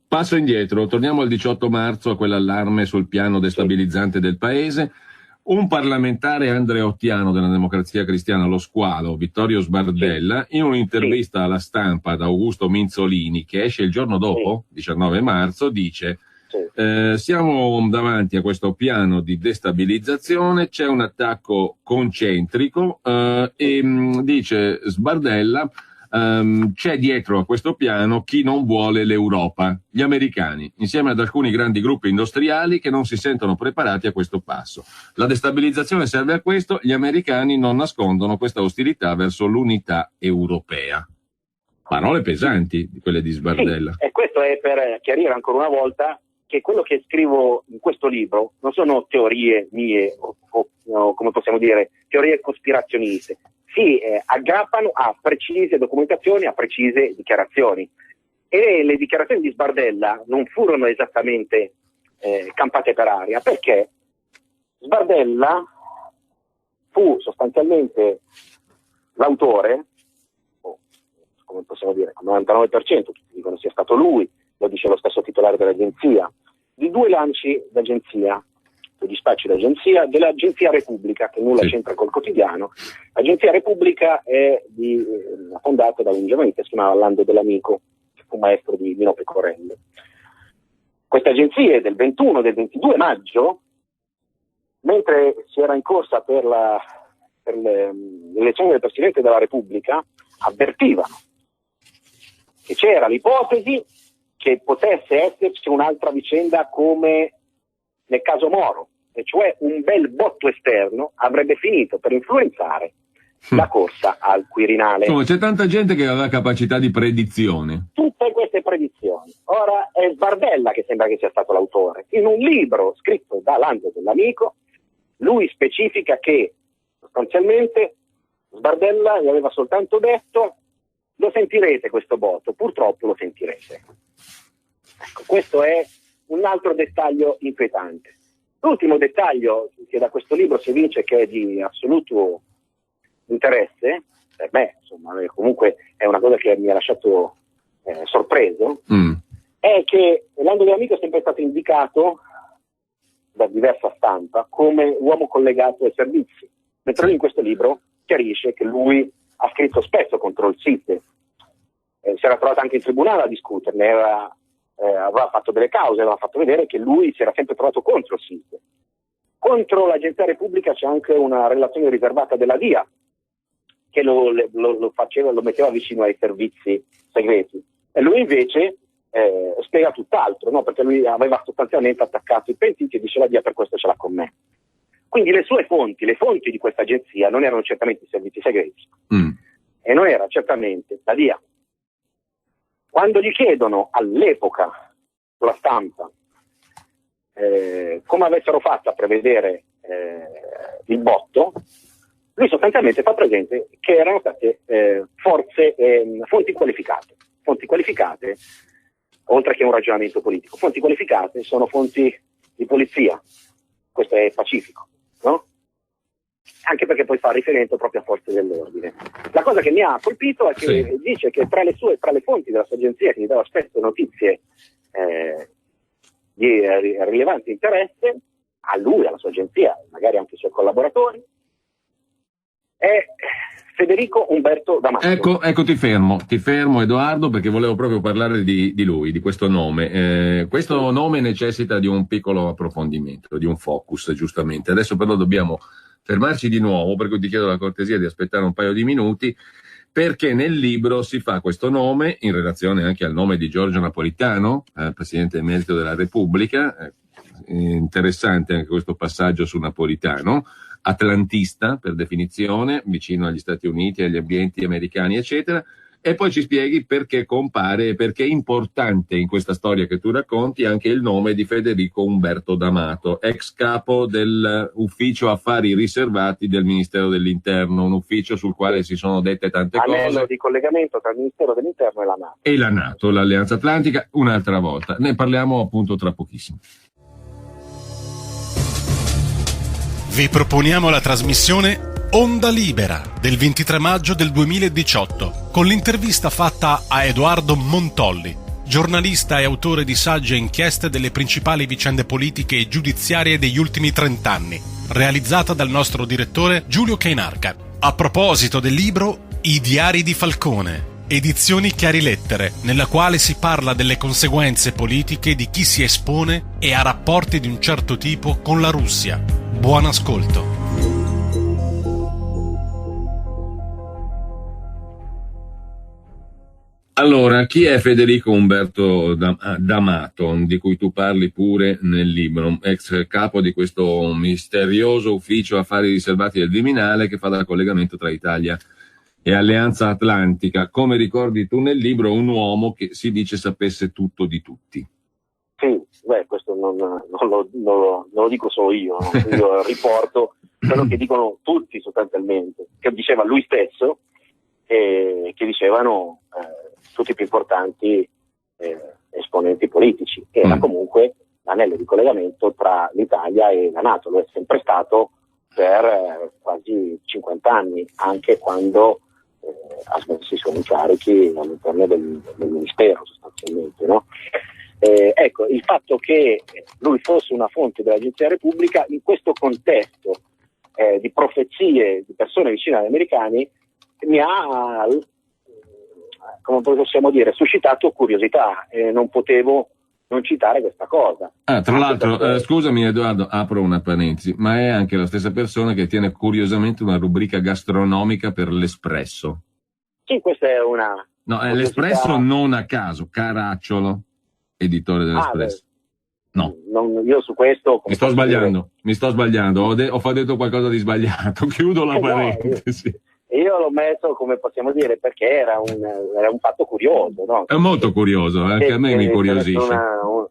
Passo indietro, torniamo al 18 marzo, a quell'allarme sul piano destabilizzante del paese. Un parlamentare andreottiano della Democrazia Cristiana, lo squalo, Vittorio Sbardella, in un'intervista alla Stampa ad Augusto Minzolini, che esce il giorno dopo, 19 marzo, dice: siamo davanti a questo piano di destabilizzazione, c'è un attacco concentrico e dice Sbardella, c'è dietro a questo piano chi non vuole l'Europa, gli americani, insieme ad alcuni grandi gruppi industriali che non si sentono preparati a questo passo. La destabilizzazione serve a questo, gli americani non nascondono questa ostilità verso l'unità europea. Parole pesanti, quelle di Sbardella. Sì, e questo è per chiarire ancora una volta che quello che scrivo in questo libro non sono teorie mie o come possiamo dire, teorie cospirazioniste. Si aggrappano a precise documentazioni, a precise dichiarazioni. E le dichiarazioni di Sbardella non furono esattamente campate per aria, perché Sbardella fu sostanzialmente l'autore, come possiamo dire, il 99%, tutti dicono sia stato lui, lo dice lo stesso titolare dell'agenzia, di 2 lanci d'agenzia, dei dispacci d'agenzia, dell'Agenzia Repubblica, che nulla c'entra col quotidiano. L'Agenzia Repubblica è fondata da un giovane che si chiamava Lando Dell'Amico, che fu maestro di Nino Pecorello. Queste agenzie del 21 e del 22 maggio, mentre si era in corsa per l'elezione del Presidente della Repubblica, avvertivano che c'era l'ipotesi che potesse esserci un'altra vicenda come nel caso Moro, e cioè un bel botto esterno avrebbe finito per influenzare la corsa al Quirinale. Insomma, c'è tanta gente che aveva capacità di predizione. Tutte queste predizioni. Ora è Sbardella che sembra che sia stato l'autore. In un libro scritto da Lando Dell'Amico, lui specifica che sostanzialmente Sbardella gli aveva soltanto detto: lo sentirete questo botto, purtroppo lo sentirete. Ecco, questo è un altro dettaglio inquietante. L'ultimo dettaglio che da questo libro si evince che è di assoluto interesse, per me, insomma, comunque è una cosa che mi ha lasciato sorpreso, è che Lando Dell'Amico è sempre stato indicato da diversa stampa come uomo collegato ai servizi, mentre lui in questo libro chiarisce che lui ha scritto spesso contro il SIT, si era trovato anche in tribunale a discuterne, era aveva fatto delle cause, aveva fatto vedere che lui si era sempre trovato contro il SIS. Contro l'Agenzia Repubblica c'è anche una relazione riservata della DIA, che lo metteva vicino ai servizi segreti. E lui invece spiega tutt'altro, no? Perché lui aveva sostanzialmente attaccato i pentiti e dice la DIA per questo ce l'ha con me. Quindi le sue fonti, le fonti di questa agenzia non erano certamente i servizi segreti e non era certamente la DIA. Quando gli chiedono all'epoca sulla stampa come avessero fatto a prevedere il botto, lui sostanzialmente fa presente che erano state fonti qualificate, oltre che un ragionamento politico. Fonti qualificate sono fonti di polizia, questo è pacifico, no? Anche perché poi fa riferimento proprio a forze dell'ordine. La cosa che mi ha colpito è che dice che tra le fonti della sua agenzia, che gli dava spesso notizie di rilevante interesse a lui, alla sua agenzia, magari anche ai suoi collaboratori, è Federico Umberto D'Amato. Ecco, ti fermo Edoardo, perché volevo proprio parlare di lui, di questo nome. Questo nome necessita di un piccolo approfondimento, di un focus, giustamente. Adesso però dobbiamo fermarci di nuovo, per cui ti chiedo la cortesia di aspettare un paio di minuti, perché nel libro si fa questo nome in relazione anche al nome di Giorgio Napolitano, Presidente emerito della Repubblica. Interessante anche questo passaggio su Napolitano, atlantista per definizione, vicino agli Stati Uniti, agli ambienti americani, eccetera. E poi ci spieghi perché compare e perché è importante in questa storia che tu racconti anche il nome di Federico Umberto D'Amato, ex capo dell'ufficio affari riservati del Ministero dell'Interno, un ufficio sul quale si sono dette tante cose. Anello di collegamento tra il Ministero dell'Interno e la NATO. E la NATO, l'Alleanza Atlantica, un'altra volta. Ne parliamo appunto tra pochissimo. Vi proponiamo la trasmissione Onda Libera del 23 maggio del 2018 con l'intervista fatta a Edoardo Montolli, giornalista e autore di sagge inchieste delle principali vicende politiche e giudiziarie degli ultimi 30 anni, realizzata dal nostro direttore Giulio Cainarca. A proposito del libro I diari di Falcone, edizioni Chiarilettere, nella quale si parla delle conseguenze politiche di chi si espone e ha rapporti di un certo tipo con la Russia. Buon ascolto. Allora, chi è Federico Umberto D'Amato, di cui tu parli pure nel libro, ex capo di questo misterioso ufficio affari riservati del Viminale che fa da collegamento tra Italia e Alleanza Atlantica? Come ricordi tu nel libro, un uomo che si dice sapesse tutto di tutti. Sì, questo non lo dico solo io, no? Io riporto quello che dicono tutti sostanzialmente, che diceva lui stesso e che dicevano tutti i più importanti esponenti politici, che era comunque l'anello di collegamento tra l'Italia e la NATO, lo è sempre stato per quasi 50 anni, anche quando ha smesso i suoi incarichi all'interno del Ministero sostanzialmente, no? Ecco, il fatto che lui fosse una fonte dell'Agenzia Repubblica in questo contesto di profezie di persone vicine agli americani mi ha, come possiamo dire, suscitato curiosità e non potevo non citare questa cosa. Tra l'altro, scusami Edoardo, apro una parentesi, ma è anche la stessa persona che tiene curiosamente una rubrica gastronomica per l'Espresso. Sì, questa è una... No, è l'Espresso non a caso, Caracciolo, editore dell'Espresso. No. Io su questo... Mi sto sbagliando, ho detto qualcosa di sbagliato, chiudo la parentesi. Io l'ho messo, come possiamo dire, perché era un fatto curioso, no? È molto curioso, anche a me mi incuriosisce.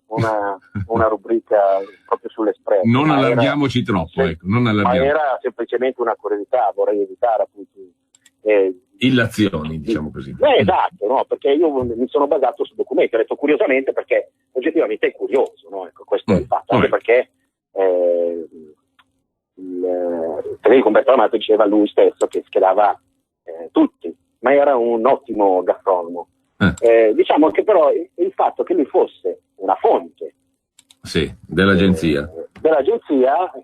Una rubrica proprio sull'Espresso. Non allarghiamoci troppo, ecco, non allarghiamo. Ma era semplicemente una curiosità, vorrei evitare appunto... illazioni, diciamo così. Esatto, no? Perché io mi sono basato su documenti, ho detto curiosamente perché oggettivamente è curioso, no? Ecco, questo è il fatto, anche perché Federico Umberto D'Amato diceva lui stesso che schierava tutti, ma era un ottimo gastronomo. Diciamo che però il fatto che lui fosse una fonte dell'agenzia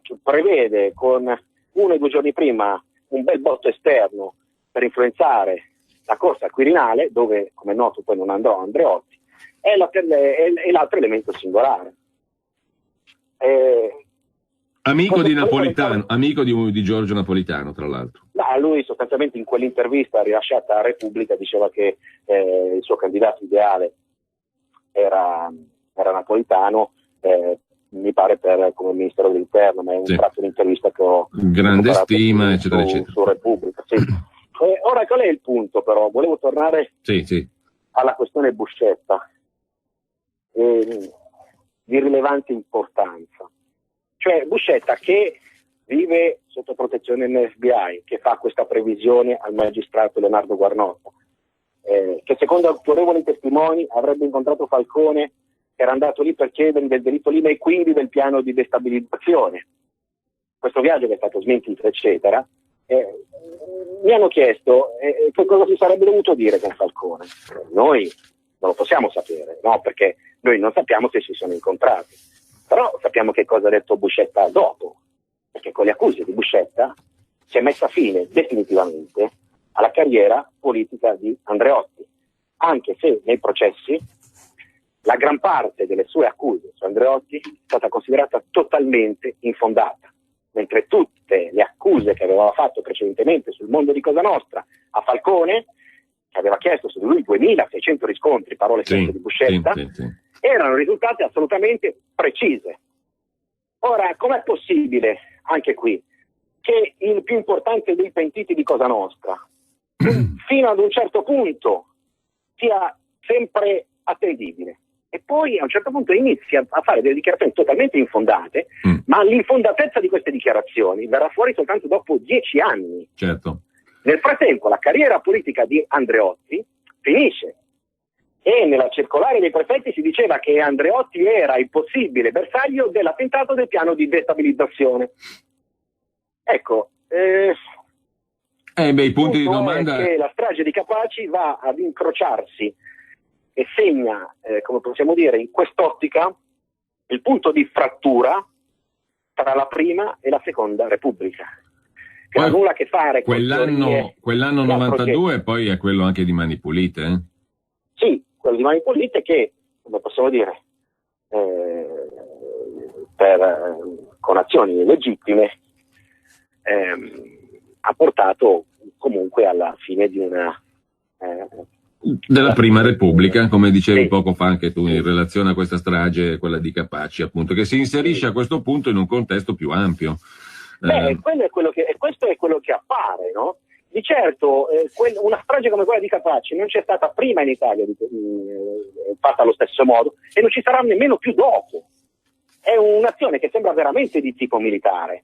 che prevede con 1 o 2 giorni prima un bel botto esterno per influenzare la corsa al Quirinale, dove come è noto poi non andrò Andreotti, è l'altro elemento singolare. Amico di Napolitano, amico di Giorgio Napolitano, tra l'altro. Lui sostanzialmente in quell'intervista rilasciata a Repubblica diceva che il suo candidato ideale era Napolitano, mi pare come Ministero dell'Interno, ma è un tratto di intervista che ho grande stima, eccetera, eccetera. Su Repubblica. Sì. Ora qual è il punto però? Volevo tornare alla questione Buscetta, di rilevante importanza. Cioè Buscetta che vive sotto protezione dell'FBI, che fa questa previsione al magistrato Leonardo Guarnotta, che secondo autorevoli testimoni avrebbe incontrato Falcone, che era andato lì per chiedere del delitto Lima e quindi del piano di destabilizzazione. Questo viaggio che è stato smentito, eccetera. Mi hanno chiesto che cosa si sarebbe dovuto dire con Falcone. Noi non lo possiamo sapere, no? Perché noi non sappiamo se si sono incontrati. Però sappiamo che cosa ha detto Buscetta dopo, perché con le accuse di Buscetta si è messa fine definitivamente alla carriera politica di Andreotti, anche se nei processi la gran parte delle sue accuse su Andreotti è stata considerata totalmente infondata, mentre tutte le accuse che aveva fatto precedentemente sul mondo di Cosa Nostra a Falcone, che aveva chiesto su di lui 2600 riscontri, parole sempre di Buscetta, erano risultate assolutamente precise. Ora, com'è possibile, anche qui, che il più importante dei pentiti di Cosa Nostra, fino ad un certo punto, sia sempre attendibile, e poi a un certo punto inizia a fare delle dichiarazioni totalmente infondate, ma l'infondatezza di queste dichiarazioni verrà fuori soltanto dopo 10 anni. Certo. Nel frattempo la carriera politica di Andreotti finisce, e nella circolare dei prefetti si diceva che Andreotti era il possibile bersaglio dell'attentato del piano di destabilizzazione. Ecco, i punti di domanda è che la strage di Capaci va ad incrociarsi e segna, come possiamo dire, in quest'ottica il punto di frattura tra la prima e la seconda Repubblica, che ha nulla a che fare con quell'anno 92 poi è quello anche di Mani Pulite, eh? Sì, quello di Mani Pulite che, come possiamo dire, con azioni legittime ha portato comunque alla fine di una della prima Repubblica, come dicevi poco fa anche tu in relazione a questa strage, quella di Capaci, appunto, che si inserisce a questo punto in un contesto più ampio. Questo è quello che appare, no? Di certo, una strage come quella di Capaci non c'è stata prima in Italia fatta allo stesso modo, e non ci sarà nemmeno più dopo. È un'azione che sembra veramente di tipo militare.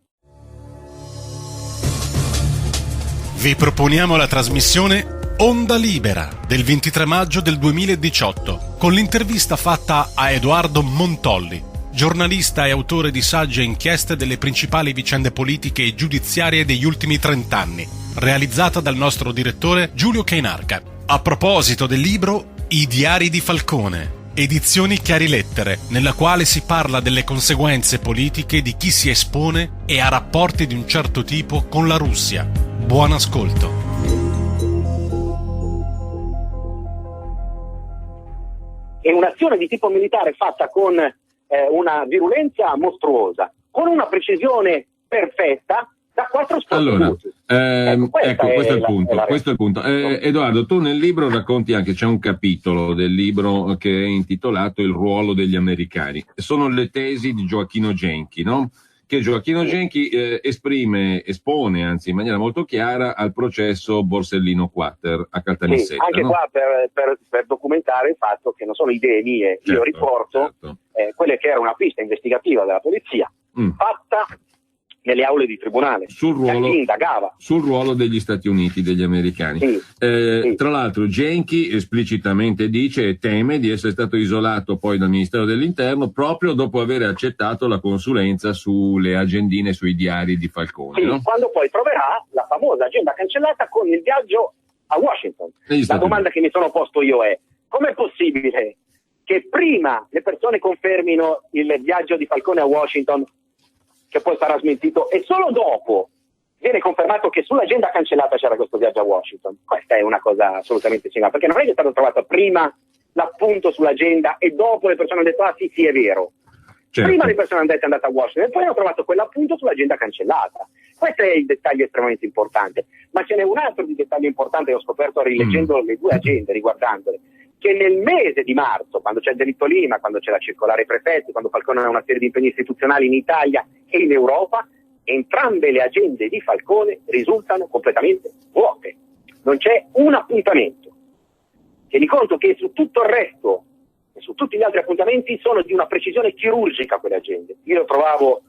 Vi proponiamo la trasmissione Onda Libera del 23 maggio del 2018 con l'intervista fatta a Edoardo Montolli, giornalista e autore di sagge inchieste delle principali vicende politiche e giudiziarie degli ultimi 30 anni, realizzata dal nostro direttore Giulio Cainarca. A proposito del libro I diari di Falcone, edizioni Chiarilettere, nella quale si parla delle conseguenze politiche di chi si espone e ha rapporti di un certo tipo con la Russia. Buon ascolto. È un'azione di tipo militare fatta con una virulenza mostruosa, con una precisione perfetta da 4 spostamenti. Questo è il punto. Edoardo, tu nel libro racconti anche, c'è un capitolo del libro che è intitolato Il ruolo degli americani. Sono le tesi di Gioacchino Genchi, no? Che Gioacchino Genchi espone anzi in maniera molto chiara al processo Borsellino-Quater a Caltanissetta. Anche no? qua per documentare il fatto che non sono idee mie, io riporto quelle che era una pista investigativa della polizia fatta nelle aule di tribunale, sul ruolo, chi indagava. Sul ruolo degli Stati Uniti, degli americani. Tra l'altro Genchi esplicitamente dice e teme di essere stato isolato poi dal Ministero dell'Interno proprio dopo aver accettato la consulenza sulle agendine, sui diari di Falcone. Sì, no? Quando poi troverà la famosa agenda cancellata con il viaggio a Washington. La domanda che mi sono posto io è: com'è possibile che prima le persone confermino il viaggio di Falcone a Washington, che poi sarà smentito, e solo dopo viene confermato che sull'agenda cancellata c'era questo viaggio a Washington? Questa è una cosa assolutamente singolare, perché non è che è stato trovato prima l'appunto sull'agenda e dopo le persone hanno detto sì è vero. Certo. Prima le persone hanno detto è andata a Washington e poi hanno trovato quell'appunto sull'agenda cancellata. Questo è il dettaglio estremamente importante, ma ce n'è un altro di dettaglio importante che ho scoperto rileggendo le due agende, riguardandole, che nel mese di marzo, quando c'è il delitto Lima, quando c'è la circolare ai prefetti, quando Falcone ha una serie di impegni istituzionali in Italia e in Europa, entrambe le agende di Falcone risultano completamente vuote. Non c'è un appuntamento. Tieni conto che su tutto il resto e su tutti gli altri appuntamenti sono di una precisione chirurgica quelle agende. Io trovavo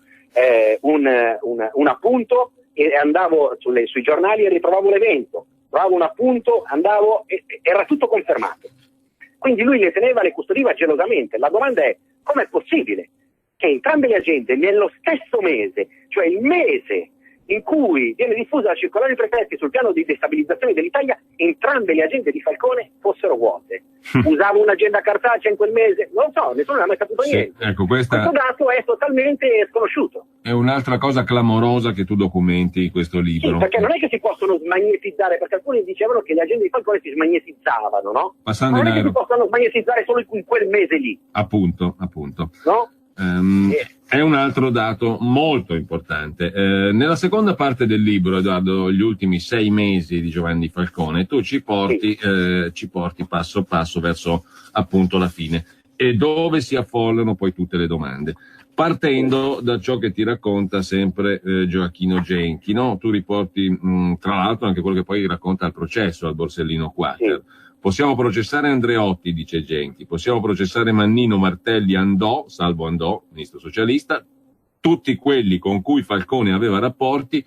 un appunto e andavo sui giornali e ritrovavo l'evento, trovavo un appunto, andavo e era tutto confermato. Quindi lui le teneva, le custodiva gelosamente. La domanda è: com'è possibile che entrambe le agende nello stesso mese, cioè il mese in cui viene diffusa la circolare dei prefetti sul piano di destabilizzazione dell'Italia, entrambe le agende di Falcone fossero vuote? Usava un'agenda cartacea in quel mese? Non lo so, nessuno ne ha mai saputo niente. Ecco, questo dato è totalmente sconosciuto. È un'altra cosa clamorosa che tu documenti in questo libro. Sì, perché non è che si possono smagnetizzare, perché alcuni dicevano che le agende di Falcone si smagnetizzavano, no? Passando non è che si possono smagnetizzare solo in quel mese lì. Appunto. No? È un altro dato molto importante. Nella seconda parte del libro, Edoardo, gli ultimi 6 mesi di Giovanni Falcone, tu ci porti passo passo verso appunto la fine, e dove si affollano poi tutte le domande, partendo da ciò che ti racconta sempre Gioacchino Genchi, no? Tu riporti tra l'altro anche quello che poi racconta al processo al Borsellino Quater. Sì. Possiamo processare Andreotti, dice Genchi, possiamo processare Mannino, Martelli, Andò, salvo Andò, ministro socialista, tutti quelli con cui Falcone aveva rapporti,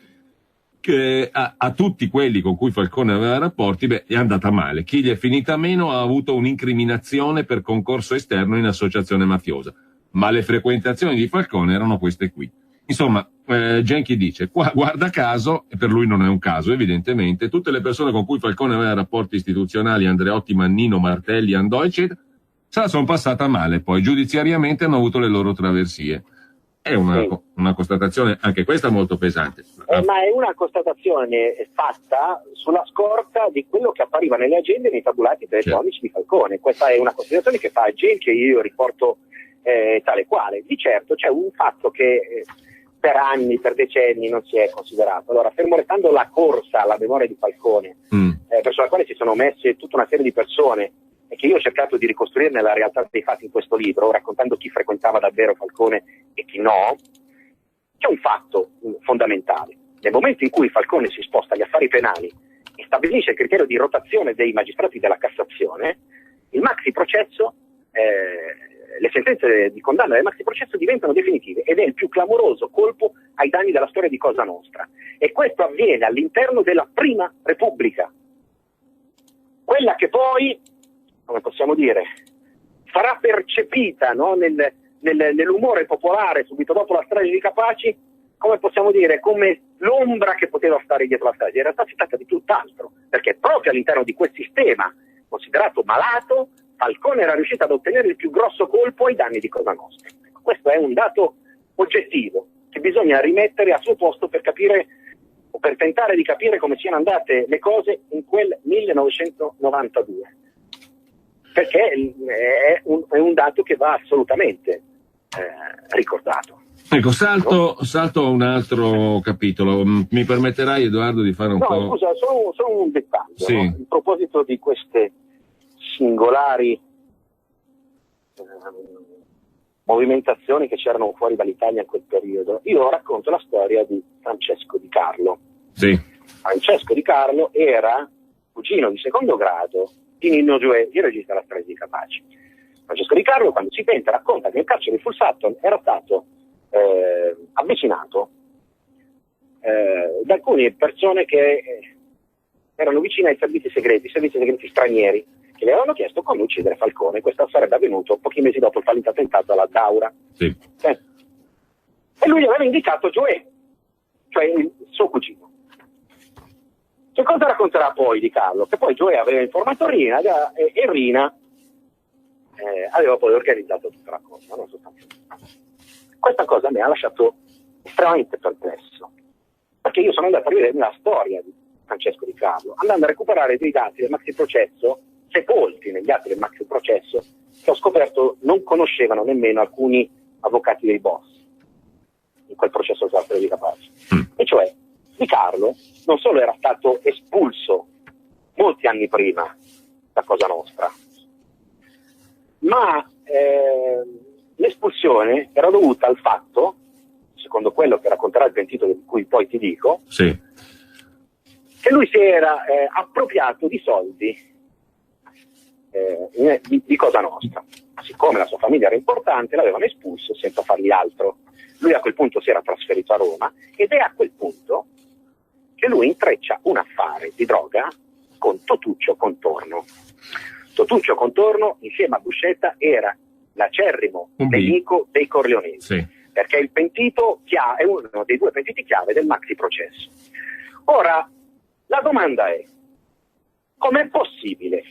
a tutti quelli con cui Falcone aveva rapporti, è andata male. Chi gli è finita meno ha avuto un'incriminazione per concorso esterno in associazione mafiosa, ma le frequentazioni di Falcone erano queste qui. Insomma, Genchi dice, guarda caso, e per lui non è un caso evidentemente, tutte le persone con cui Falcone aveva rapporti istituzionali, Andreotti, Mannino, Martelli, Andò, eccetera, se la sono passata male, poi giudiziariamente hanno avuto le loro traversie. È una constatazione, anche questa molto pesante. Ma è una constatazione fatta sulla scorta di quello che appariva nelle agende e nei tabulati telefonici di Falcone. Questa è una constatazione che fa Genchi e io riporto tale quale. Di certo c'è un fatto che per anni, per decenni non si è considerato. Allora, fermo restando la corsa alla memoria di Falcone, verso la quale si sono messe tutta una serie di persone e che io ho cercato di ricostruire nella realtà dei fatti in questo libro, raccontando chi frequentava davvero Falcone e chi no, c'è un fatto fondamentale. Nel momento in cui Falcone si sposta agli affari penali e stabilisce il criterio di rotazione dei magistrati della Cassazione, il maxi processo le sentenze di condanna del maxi processo diventano definitive ed è il più clamoroso colpo ai danni della storia di Cosa Nostra. E questo avviene all'interno della Prima Repubblica, quella che poi, come possiamo dire, sarà percepita, no, nell'umore popolare subito dopo la strage di Capaci, come possiamo dire, come l'ombra che poteva stare dietro la strage. In realtà si tratta di tutt'altro, perché proprio all'interno di quel sistema considerato malato, Falcone era riuscito ad ottenere il più grosso colpo ai danni di Cosa Nostra. Questo è un dato oggettivo che bisogna rimettere al suo posto per capire, o per tentare di capire come siano andate le cose in quel 1992. Perché è un dato che va assolutamente ricordato. Ecco, salto a un altro capitolo. Mi permetterai, Edoardo, di fare un po'... No, scusa, solo un dettaglio. Sì. No? In proposito di queste singolari movimentazioni che c'erano fuori dall'Italia in quel periodo, io racconto la storia di Francesco Di Carlo. Sì. Francesco Di Carlo era cugino di secondo grado di Nino Gioè, il regista della strage di Capaci. Francesco Di Carlo, quando si penta, racconta che il carcere di Full Sutton era stato avvicinato da alcune persone che erano vicine ai servizi segreti stranieri, che le avevano chiesto come uccidere Falcone. Questo sarebbe avvenuto pochi mesi dopo il fallito attentato alla Daura. Sì. E lui aveva indicato Gioè, cioè il suo cugino. Che cosa racconterà poi Di Carlo? Che poi Gioè aveva informato Rina e Rina aveva poi organizzato tutta la cosa, no? Questa cosa mi ha lasciato estremamente perplesso, perché io sono andato a rivedere la storia di Francesco Di Carlo, andando a recuperare dei dati del maxi processo sepolti negli atti del maxi processo, che ho scoperto non conoscevano nemmeno alcuni avvocati dei boss in quel processo sulla strage di Capaci. E cioè Di Carlo non solo era stato espulso molti anni prima da Cosa Nostra, ma l'espulsione era dovuta al fatto, secondo quello che racconterà il pentito di cui poi ti dico, sì, che lui si era appropriato di soldi di Cosa Nostra. Siccome la sua famiglia era importante, l'avevano espulso senza fargli altro. Lui a quel punto si era trasferito a Roma ed è a quel punto che lui intreccia un affare di droga con Totuccio Contorno. Totuccio Contorno, insieme a Buscetta, era l'acerrimo nemico dei Corleonesi, sì, perché il pentito è uno dei due pentiti chiave del maxi processo. Ora, la domanda è: com'è possibile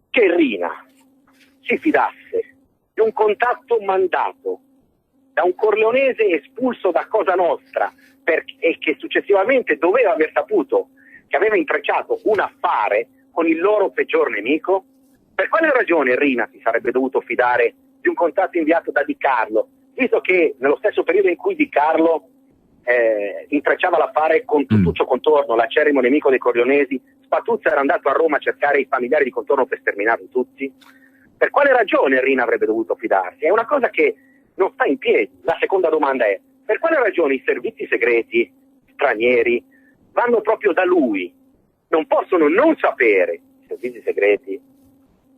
che Rina si fidasse di un contatto mandato da un corleonese espulso da Cosa Nostra e che successivamente doveva aver saputo che aveva intrecciato un affare con il loro peggior nemico? Per quale ragione Rina si sarebbe dovuto fidare di un contatto inviato da Di Carlo, visto che nello stesso periodo in cui Di Carlo intrecciava l'affare con Totuccio Contorno, l'acerrimo nemico dei Corleonesi, Spatuzza era andato a Roma a cercare i familiari di Contorno per sterminarli tutti? Per quale ragione Rina avrebbe dovuto fidarsi? È una cosa che non sta in piedi. La seconda domanda è: per quale ragione i servizi segreti stranieri vanno proprio da lui? Non possono non sapere, i servizi segreti,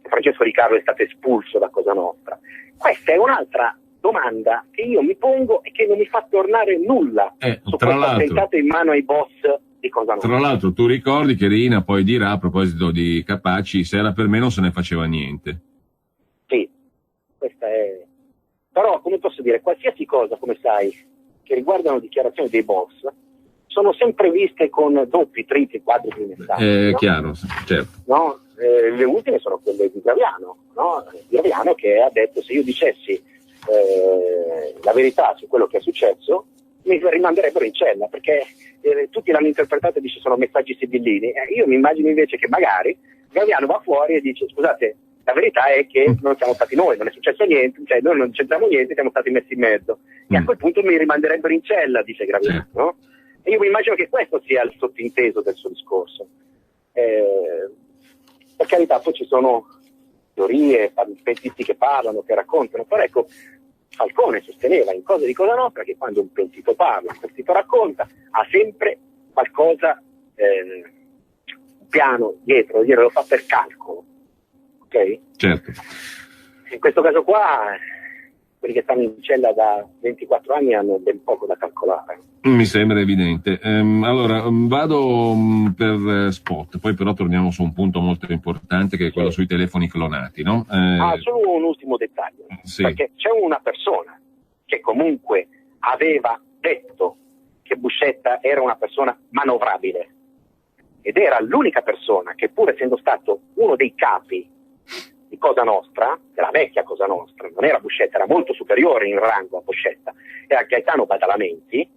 che Francesco Di Carlo è stato espulso da Cosa Nostra. Questa è un'altra domanda che io mi pongo e che non mi fa tornare nulla su questo attentato in mano ai boss di Cosa Nostra. Tra l'altro tu ricordi che Rina poi dirà, a proposito di Capaci, se era per me non se ne faceva niente. Sì, questa è... Però, come posso dire, qualsiasi cosa, come sai, che riguardano dichiarazioni dei boss, sono sempre viste con doppi, tripli, quadrupli messaggi. No? Chiaro, certo. No? Le ultime sono quelle di Graviano, no? Graviano che ha detto: se io dicessi la verità su quello che è successo, mi rimanderebbero in cella, perché tutti l'hanno interpretato e dice sono messaggi sibillini. Io mi immagino invece che magari Graviano va fuori e dice: scusate, la verità è che non siamo stati noi, non è successo niente, cioè noi non c'entriamo niente, siamo stati messi in mezzo. E a quel punto mi rimanderebbero in cella, dice Graviano. No? E io mi immagino che questo sia il sottinteso del suo discorso. Per carità, poi ci sono teorie, pentiti che parlano, che raccontano, però ecco, Falcone sosteneva in Cose di Cosa Nostra che quando un pentito parla, un pentito racconta, ha sempre qualcosa, un piano dietro, lo fa per calcolo. Ok? Certo. In questo caso qua, quelli che stanno in cella da 24 anni hanno ben poco da calcolare. Mi sembra evidente. Allora, vado per spot, poi però torniamo su un punto molto importante che è quello sui telefoni clonati, no? Solo un ultimo dettaglio, sì. Perché c'è una persona che comunque aveva detto che Buscetta era una persona manovrabile, ed era l'unica persona che, pur essendo stato uno dei capi di Cosa Nostra, della vecchia Cosa Nostra, non era Buscetta, era molto superiore in rango a Buscetta, era Gaetano Badalamenti,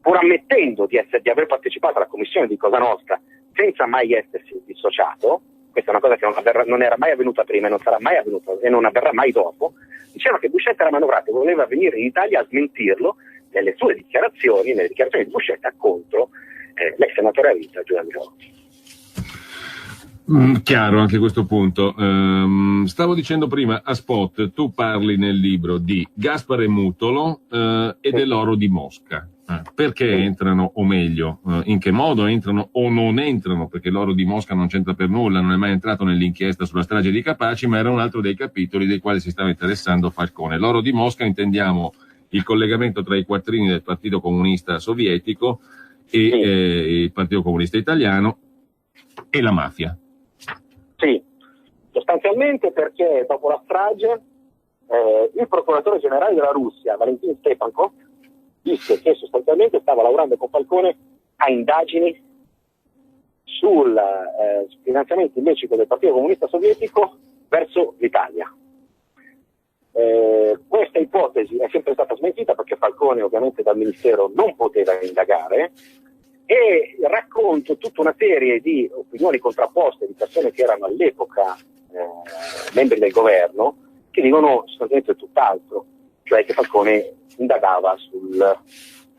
pur ammettendo di aver partecipato alla commissione di Cosa Nostra senza mai essersi dissociato, questa è una cosa che non era mai avvenuta prima e non sarà mai avvenuta e non avverrà mai dopo, diceva che Buscetta era manovrato e voleva venire in Italia a smentirlo nelle sue dichiarazioni, nelle dichiarazioni di Buscetta contro l'ex senatore a vita Giuliano Andreotti. Chiaro anche questo punto. Stavo dicendo prima, a spot, tu parli nel libro di Gaspare Mutolo e dell'oro di Mosca. Perché entrano, o meglio, in che modo entrano o non entrano, perché l'oro di Mosca non c'entra per nulla, non è mai entrato nell'inchiesta sulla strage di Capaci, ma era un altro dei capitoli dei quali si stava interessando Falcone. L'oro di Mosca intendiamo il collegamento tra i quattrini del Partito Comunista Sovietico e il Partito Comunista Italiano e la mafia. Sì, sostanzialmente perché dopo la strage il procuratore generale della Russia, Valentin Stepankov, disse che sostanzialmente stava lavorando con Falcone a indagini sul finanziamento illecito del Partito Comunista Sovietico verso l'Italia. Questa ipotesi è sempre stata smentita perché Falcone ovviamente dal Ministero non poteva indagare e racconto tutta una serie di opinioni contrapposte di persone che erano all'epoca membri del governo, che dicono sostanzialmente tutt'altro, cioè che Falcone indagava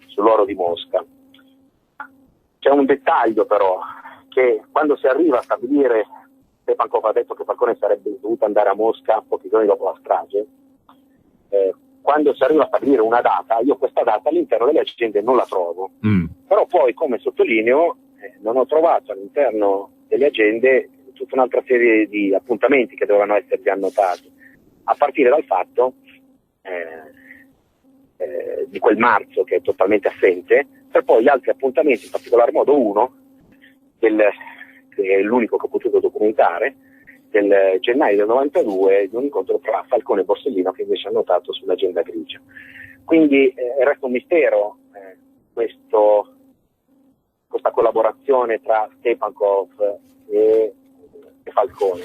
sull'oro di Mosca. C'è un dettaglio però, che quando si arriva a stabilire, Stepankov ha detto che Falcone sarebbe dovuto andare a Mosca pochi giorni dopo la strage, quando si arriva a stabilire una data, io questa data all'interno delle agende non la trovo, però poi, come sottolineo, non ho trovato all'interno delle agende tutta un'altra serie di appuntamenti che dovevano esserci annotati, a partire dal fatto di quel marzo che è totalmente assente, per poi gli altri appuntamenti, in particolar modo uno, che è l'unico che ho potuto documentare, del gennaio del 92, di un incontro tra Falcone e Borsellino, che invece ha notato sull'agenda grigia. Quindi resta un mistero questa collaborazione tra Stepankov e Falcone.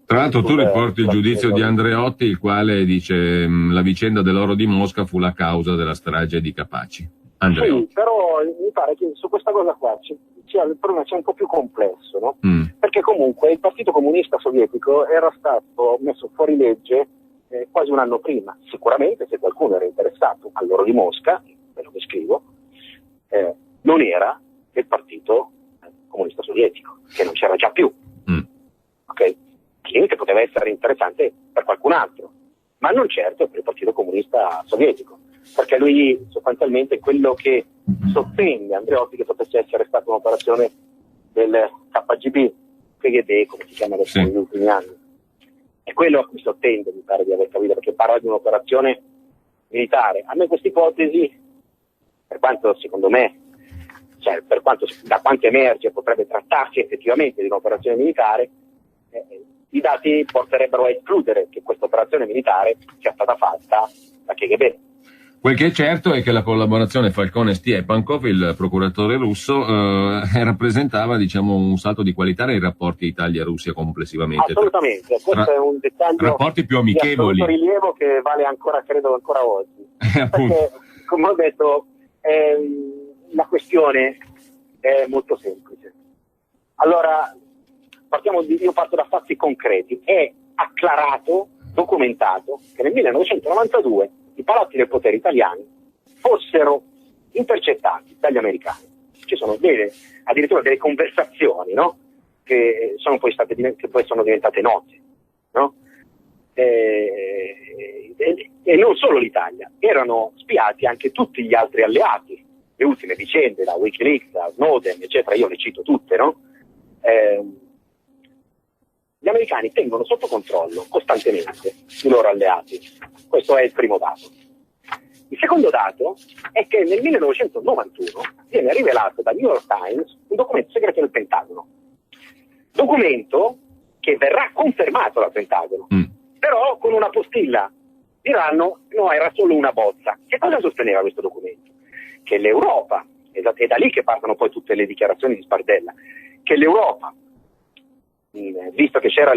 Tra l'altro tu riporti il giudizio di Andreotti, il quale dice la vicenda dell'oro di Mosca fu la causa della strage di Capaci. Andreotti. Sì, però mi pare che su questa cosa qua il problema c'è un po' più complesso, no? Perché comunque il Partito Comunista Sovietico era stato messo fuori legge quasi un anno prima. Sicuramente se qualcuno era interessato all'oro di Mosca, quello che scrivo, non era il Partito Comunista Sovietico, che non c'era già più. Ok? Che poteva essere interessante per qualcun altro, ma non certo per il Partito Comunista Sovietico, perché lui sostanzialmente quello che sottende Andreotti che potesse essere stata un'operazione del KGB, KGB come si chiama adesso negli ultimi anni, è quello a cui sottende, mi pare di aver capito, perché parla di un'operazione militare. A me questa ipotesi, per quanto secondo me, cioè per quanto da quanto emerge potrebbe trattarsi effettivamente di un'operazione militare, i dati porterebbero a escludere che questa operazione militare sia stata fatta da KGB. Quel che è certo è che la collaborazione Falcone-Stepankov, il procuratore russo, rappresentava, diciamo, un salto di qualità nei rapporti Italia-Russia complessivamente. Assolutamente, questo è un dettaglio rapporti più amichevoli, di assoluto rilievo che vale ancora, credo, ancora oggi. Perché, come ho detto, la questione è molto semplice. Allora, io parto da fatti concreti. È acclarato, documentato, che nel 1992 i palazzi del potere italiani fossero intercettati dagli americani. Ci sono addirittura delle conversazioni, no? Che sono poi sono diventate note, no? E non solo l'Italia, erano spiati anche tutti gli altri alleati. Le ultime vicende, da Wikileaks, da Snowden, eccetera, io le cito tutte, no? Gli americani tengono sotto controllo costantemente i loro alleati. Questo è il primo dato. Il secondo dato è che nel 1991 viene rivelato da New York Times un documento segreto del Pentagono. Documento che verrà confermato dal Pentagono, però con una postilla. Diranno, no, era solo una bozza. Che cosa sosteneva questo documento? Che l'Europa, è da lì che partono poi tutte le dichiarazioni di Spardella, che l'Europa, visto che c'era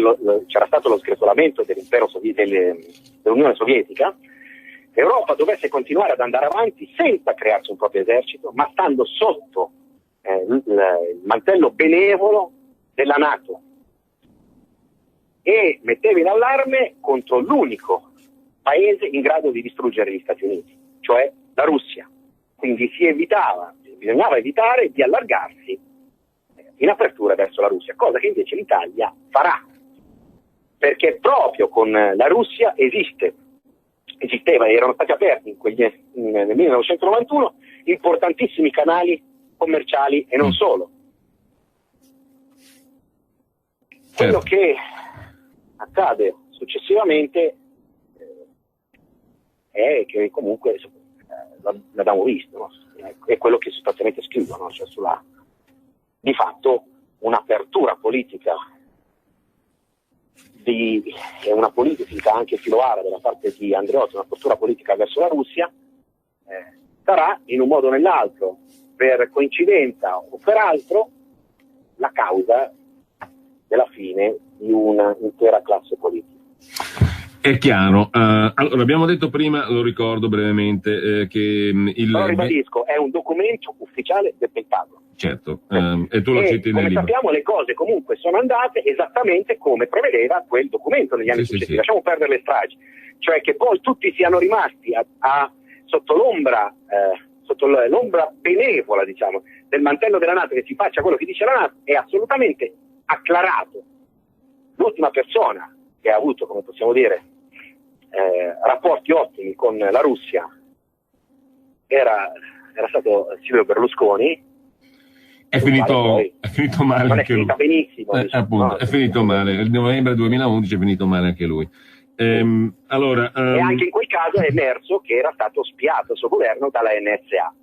stato lo sgretolamento dell'Unione Sovietica, l'Europa dovesse continuare ad andare avanti senza crearsi un proprio esercito, ma stando sotto il mantello benevolo della NATO, e metteva in allarme contro l'unico paese in grado di distruggere gli Stati Uniti, cioè la Russia. Quindi bisognava evitare di allargarsi in apertura verso la Russia, cosa che invece l'Italia farà, perché proprio con la Russia erano stati aperti nel 1991 importantissimi canali commerciali e non solo. Quello che accade successivamente è che comunque l'abbiamo visto, no? È quello che sostanzialmente scrivono, cioè di fatto un'apertura politica e una politica anche filoara della parte di Andreotti, un'apertura politica verso la Russia, sarà in un modo o nell'altro, per coincidenza o per altro, la causa della fine di un'intera classe politica. È chiaro. Allora, abbiamo detto prima, lo ricordo brevemente, che Però ribadisco, è un documento ufficiale del Pentagono. Certo, e tu lo citi nel libro. Come sappiamo, le cose comunque sono andate esattamente come prevedeva quel documento negli anni successivi. Lasciamo perdere le stragi. Cioè che poi tutti siano rimasti sotto l'ombra benevola, diciamo, del mantello della NATO, che si faccia quello che dice la NATO, è assolutamente acclarato. L'ultima persona che ha avuto, come possiamo dire, rapporti ottimi con la Russia era stato Silvio Berlusconi. È finito male. Non è anche finita lui. Benissimo. Appunto, no, è finito male. Il novembre 2011 è finito male anche lui. Allora, e anche in quel caso è emerso che era stato spiato il suo governo dalla NSA.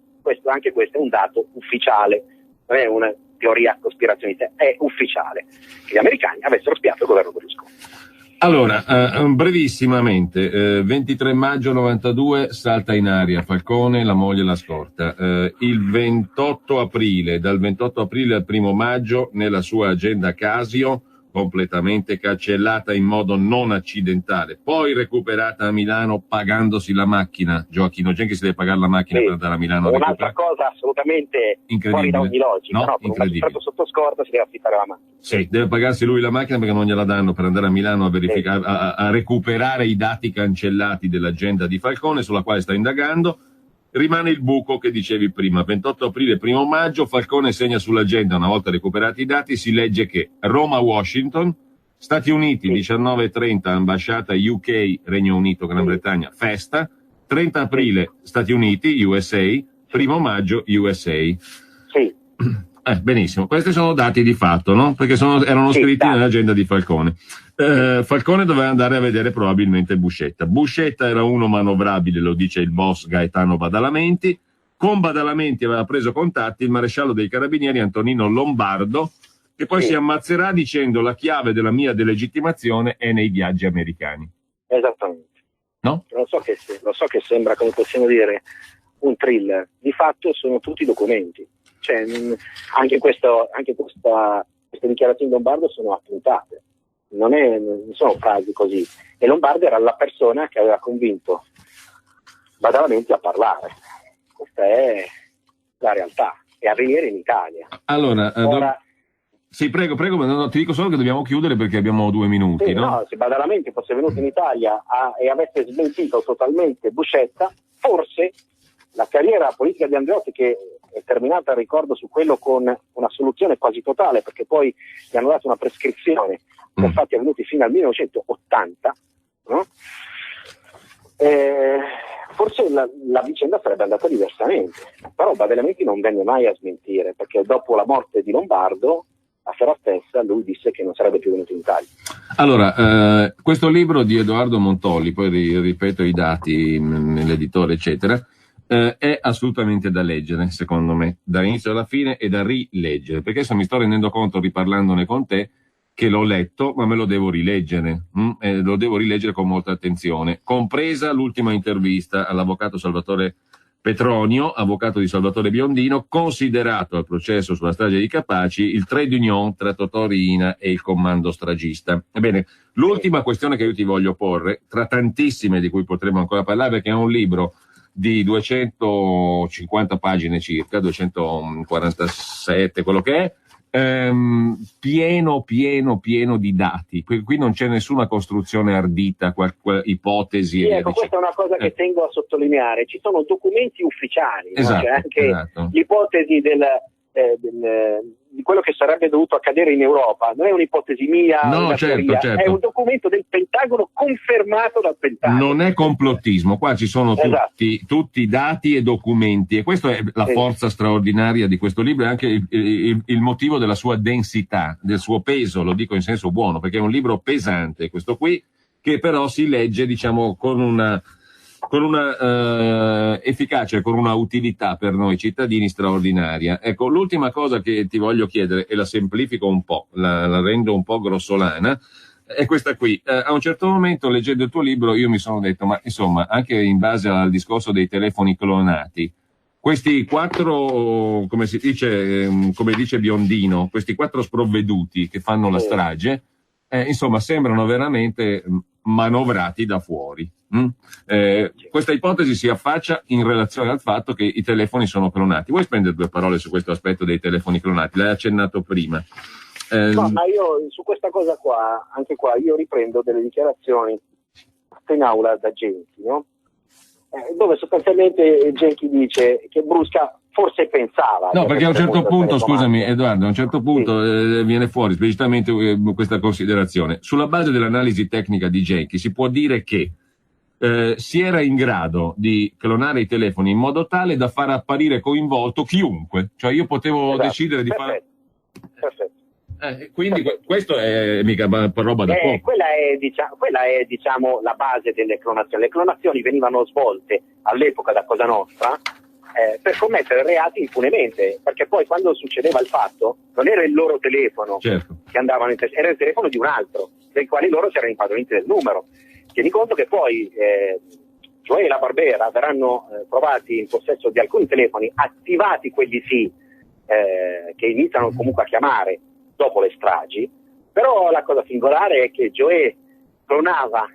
Anche questo è un dato ufficiale, non è una teoria cospirazionista, è ufficiale che gli americani avessero spiato il governo Berlusconi. Allora, brevissimamente, 23 maggio 92 salta in aria Falcone, la moglie la scorta. Il 28 aprile, dal 28 aprile al 1 maggio, nella sua agenda Casio, completamente cancellata in modo non accidentale, poi recuperata a Milano pagandosi la macchina. Gioacchino Genchi si deve pagare la macchina per andare a Milano. Un'altra cosa assolutamente fuori da ogni logica, no? Con un magistrato sotto scorta si deve affittare la macchina. Sì, deve pagarsi lui la macchina perché non gliela danno per andare a Milano a verificare, a recuperare i dati cancellati dell'agenda di Falcone, sulla quale sta indagando. Rimane il buco che dicevi prima, 28 aprile, 1 maggio, Falcone segna sull'agenda, una volta recuperati i dati, si legge che Roma-Washington, Stati Uniti, 19:30, ambasciata UK, Regno Unito, Gran Bretagna, festa, 30 aprile, Stati Uniti, USA, 1 maggio, USA. Sì. Benissimo, questi sono dati di fatto, no? Perché erano scritti nell'agenda di Falcone. Falcone doveva andare a vedere probabilmente Buscetta. Buscetta era uno manovrabile, lo dice il boss Gaetano Badalamenti. Con Badalamenti aveva preso contatti il maresciallo dei carabinieri Antonino Lombardo, che poi si ammazzerà dicendo: la chiave della mia delegittimazione è nei viaggi americani. Esattamente. No? Lo so che sembra, come possiamo dire, un thriller. Di fatto sono tutti documenti. Cioè, anche queste dichiarazioni di Lombardo sono appuntate, non sono frasi così. E Lombardo era la persona che aveva convinto Badalamenti a parlare. Questa è la realtà, e avvenire in Italia. Allora, sì, prego, no, ti dico solo che dobbiamo chiudere perché abbiamo 2 minuti. Sì, no? Se Badalamenti fosse venuto in Italia e avesse smentito totalmente Buscetta, forse la carriera politica di Andreotti, che è terminata, ricordo, su quello con una soluzione quasi totale, perché poi gli hanno dato una prescrizione per fatti avvenuti fino al 1980, no? Forse la vicenda sarebbe andata diversamente, però Badalamenti non venne mai a smentire, perché dopo la morte di Lombardo, a sera stessa, lui disse che non sarebbe più venuto in Italia. Allora, questo libro di Edoardo Montolli, poi ripeto i dati nell'editore, eccetera, è assolutamente da leggere, secondo me, dall'inizio alla fine, e da rileggere, perché adesso mi sto rendendo conto, riparlandone con te, che l'ho letto, ma me lo devo rileggere, lo devo rileggere con molta attenzione, compresa l'ultima intervista all'avvocato Salvatore Petronio, avvocato di Salvatore Biondino, considerato al processo sulla strage di Capaci il trade union tra Totò Riina e il comando stragista. Ebbene, l'ultima questione che io ti voglio porre, tra tantissime di cui potremo ancora parlare, perché è un libro di 250 pagine circa, 247 quello che è, pieno di dati. Qui non c'è nessuna costruzione ardita, ipotesi. Sì, ecco, questa è una cosa che tengo a sottolineare. Ci sono documenti ufficiali, esatto, no? C'è anche l'ipotesi di quello che sarebbe dovuto accadere in Europa. Non è un'ipotesi mia, certo. È un documento del Pentagono confermato dal Pentagono. Non è complottismo, qua ci sono tutti dati e documenti, e questa è la forza straordinaria di questo libro, e anche il motivo della sua densità, del suo peso, lo dico in senso buono, perché è un libro pesante questo qui, che però si legge, diciamo, con una efficacia, con una utilità per noi cittadini straordinaria. Ecco, l'ultima cosa che ti voglio chiedere, e la semplifico un po', la rendo un po' grossolana, è questa qui. A un certo momento, leggendo il tuo libro, io mi sono detto, ma insomma, anche in base al discorso dei telefoni clonati, questi 4, come si dice, come dice Biondino, questi 4 sprovveduti che fanno la strage, insomma, sembrano veramente manovrati da fuori. Questa ipotesi si affaccia in relazione al fatto che i telefoni sono clonati. Vuoi spendere 2 parole su questo aspetto dei telefoni clonati? L'hai accennato prima. No, ma io su questa cosa qua, anche qua, io riprendo delle dichiarazioni fatte in aula da Genchi, no? Dove sostanzialmente Genchi dice che Brusca forse pensava. No, perché a un certo punto, scusami Edoardo, a un certo punto viene fuori esplicitamente questa considerazione. Sulla base dell'analisi tecnica di Genchi si può dire che si era in grado di clonare i telefoni in modo tale da far apparire coinvolto chiunque. Cioè io potevo decidere di fare... Perfetto. Quindi questo è mica roba da poco. Quella è diciamo la base delle clonazioni. Le clonazioni venivano svolte all'epoca da Cosa Nostra per commettere reati impunemente, perché poi quando succedeva il fatto non era il loro telefono che andavano in era il telefono di un altro, del quale loro si erano impadroniti del numero. Tieni conto che poi Joe e la Barbera verranno trovati in possesso di alcuni telefoni attivati, quelli sì, che iniziano comunque a chiamare dopo le stragi, però la cosa singolare è che Joe clonava,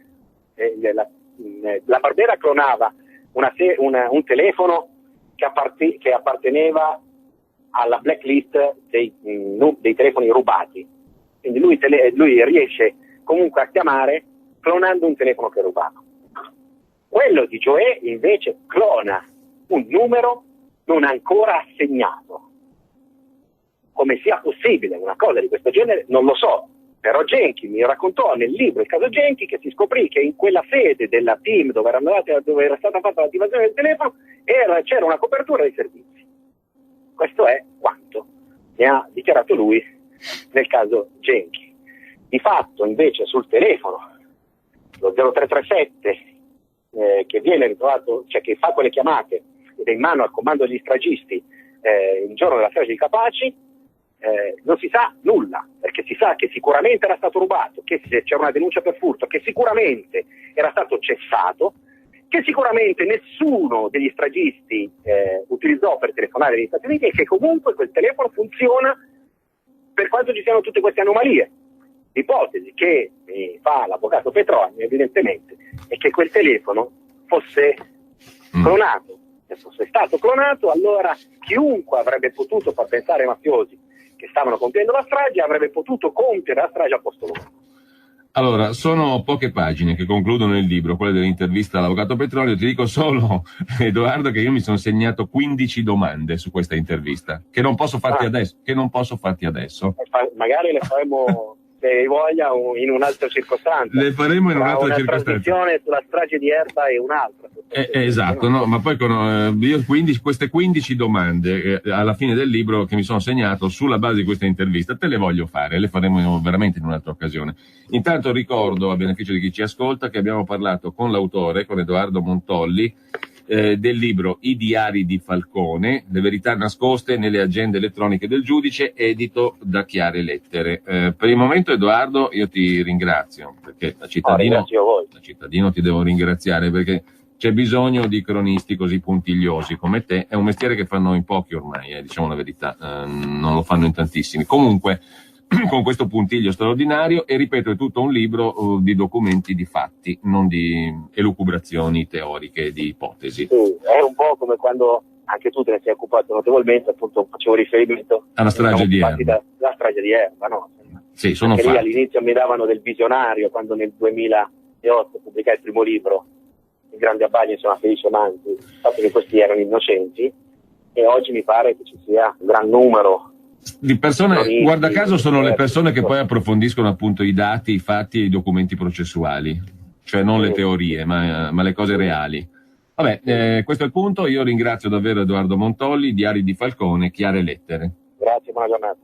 la Barbera clonava un telefono che apparteneva alla blacklist dei telefoni rubati, quindi lui riesce comunque a chiamare clonando un telefono che è rubato. Quello di Joe invece clona un numero non ancora assegnato. Come sia possibile una cosa di questo genere non lo so, però Genchi mi raccontò nel libro il caso Genchi che si scoprì che in quella sede della team dove era stata fatta l'attivazione del telefono c'era una copertura dei servizi. Questo è quanto ne ha dichiarato lui nel caso Genchi. Di fatto invece sul telefono lo 0337 che viene ritrovato, cioè che fa quelle chiamate ed è in mano al comando degli stragisti il giorno della strage di Capaci, non si sa nulla, perché si sa che sicuramente era stato rubato, che c'era una denuncia per furto, che sicuramente era stato cessato, che sicuramente nessuno degli stragisti utilizzò per telefonare negli Stati Uniti e che comunque quel telefono funziona per quanto ci siano tutte queste anomalie. L'ipotesi che fa l'avvocato Petroni evidentemente è che quel telefono fosse clonato. Se fosse stato clonato, allora chiunque avrebbe potuto far pensare ai mafiosi che stavano compiendo la strage avrebbe potuto compiere la strage a posto loro. Allora, sono poche pagine che concludono il libro, quelle dell'intervista all'avvocato Petrolio. Ti dico solo, Edoardo, che io mi sono segnato 15 domande su questa intervista, che non posso farti adesso. Magari le faremo, se hai voglia, in un'altra circostanza. Le faremo in un'altra circostanza. Una trasmissione sulla strage di Erba e un'altra. Esatto, no, ma poi io queste 15 domande alla fine del libro che mi sono segnato sulla base di questa intervista te le voglio fare, le faremo veramente in un'altra occasione. Intanto ricordo, a beneficio di chi ci ascolta, che abbiamo parlato con l'autore, con Edoardo Montolli, del libro I diari di Falcone, le verità nascoste nelle agende elettroniche del giudice, edito da Chiare Lettere. Per il momento, Edoardo, io ti ringrazio, perché da cittadino ti devo ringraziare, perché c'è bisogno di cronisti così puntigliosi come te. È un mestiere che fanno in pochi ormai, diciamo la verità, non lo fanno in tantissimi. Comunque, con questo puntiglio straordinario, e ripeto, è tutto un libro di documenti, di fatti, non di elucubrazioni teoriche, di ipotesi. Sì, è un po' come quando anche tu te ne sei occupato notevolmente, appunto facevo riferimento alla strage di Erba. La strage di Erba, no? Sì, sono fatti. Lì all'inizio mi davano del visionario, quando nel 2008 pubblicai il primo libro, I grandi abbagli sono felici amanti, il fatto che questi erano innocenti, e oggi mi pare che ci sia un gran numero di persone, guarda caso sono le persone che poi approfondiscono appunto i dati, i fatti e i documenti processuali, cioè non le teorie ma le cose reali. Vabbè, questo è il punto. Io ringrazio davvero Edoardo Montolli, Diari di Falcone, Chiare Lettere. Grazie, buona giornata.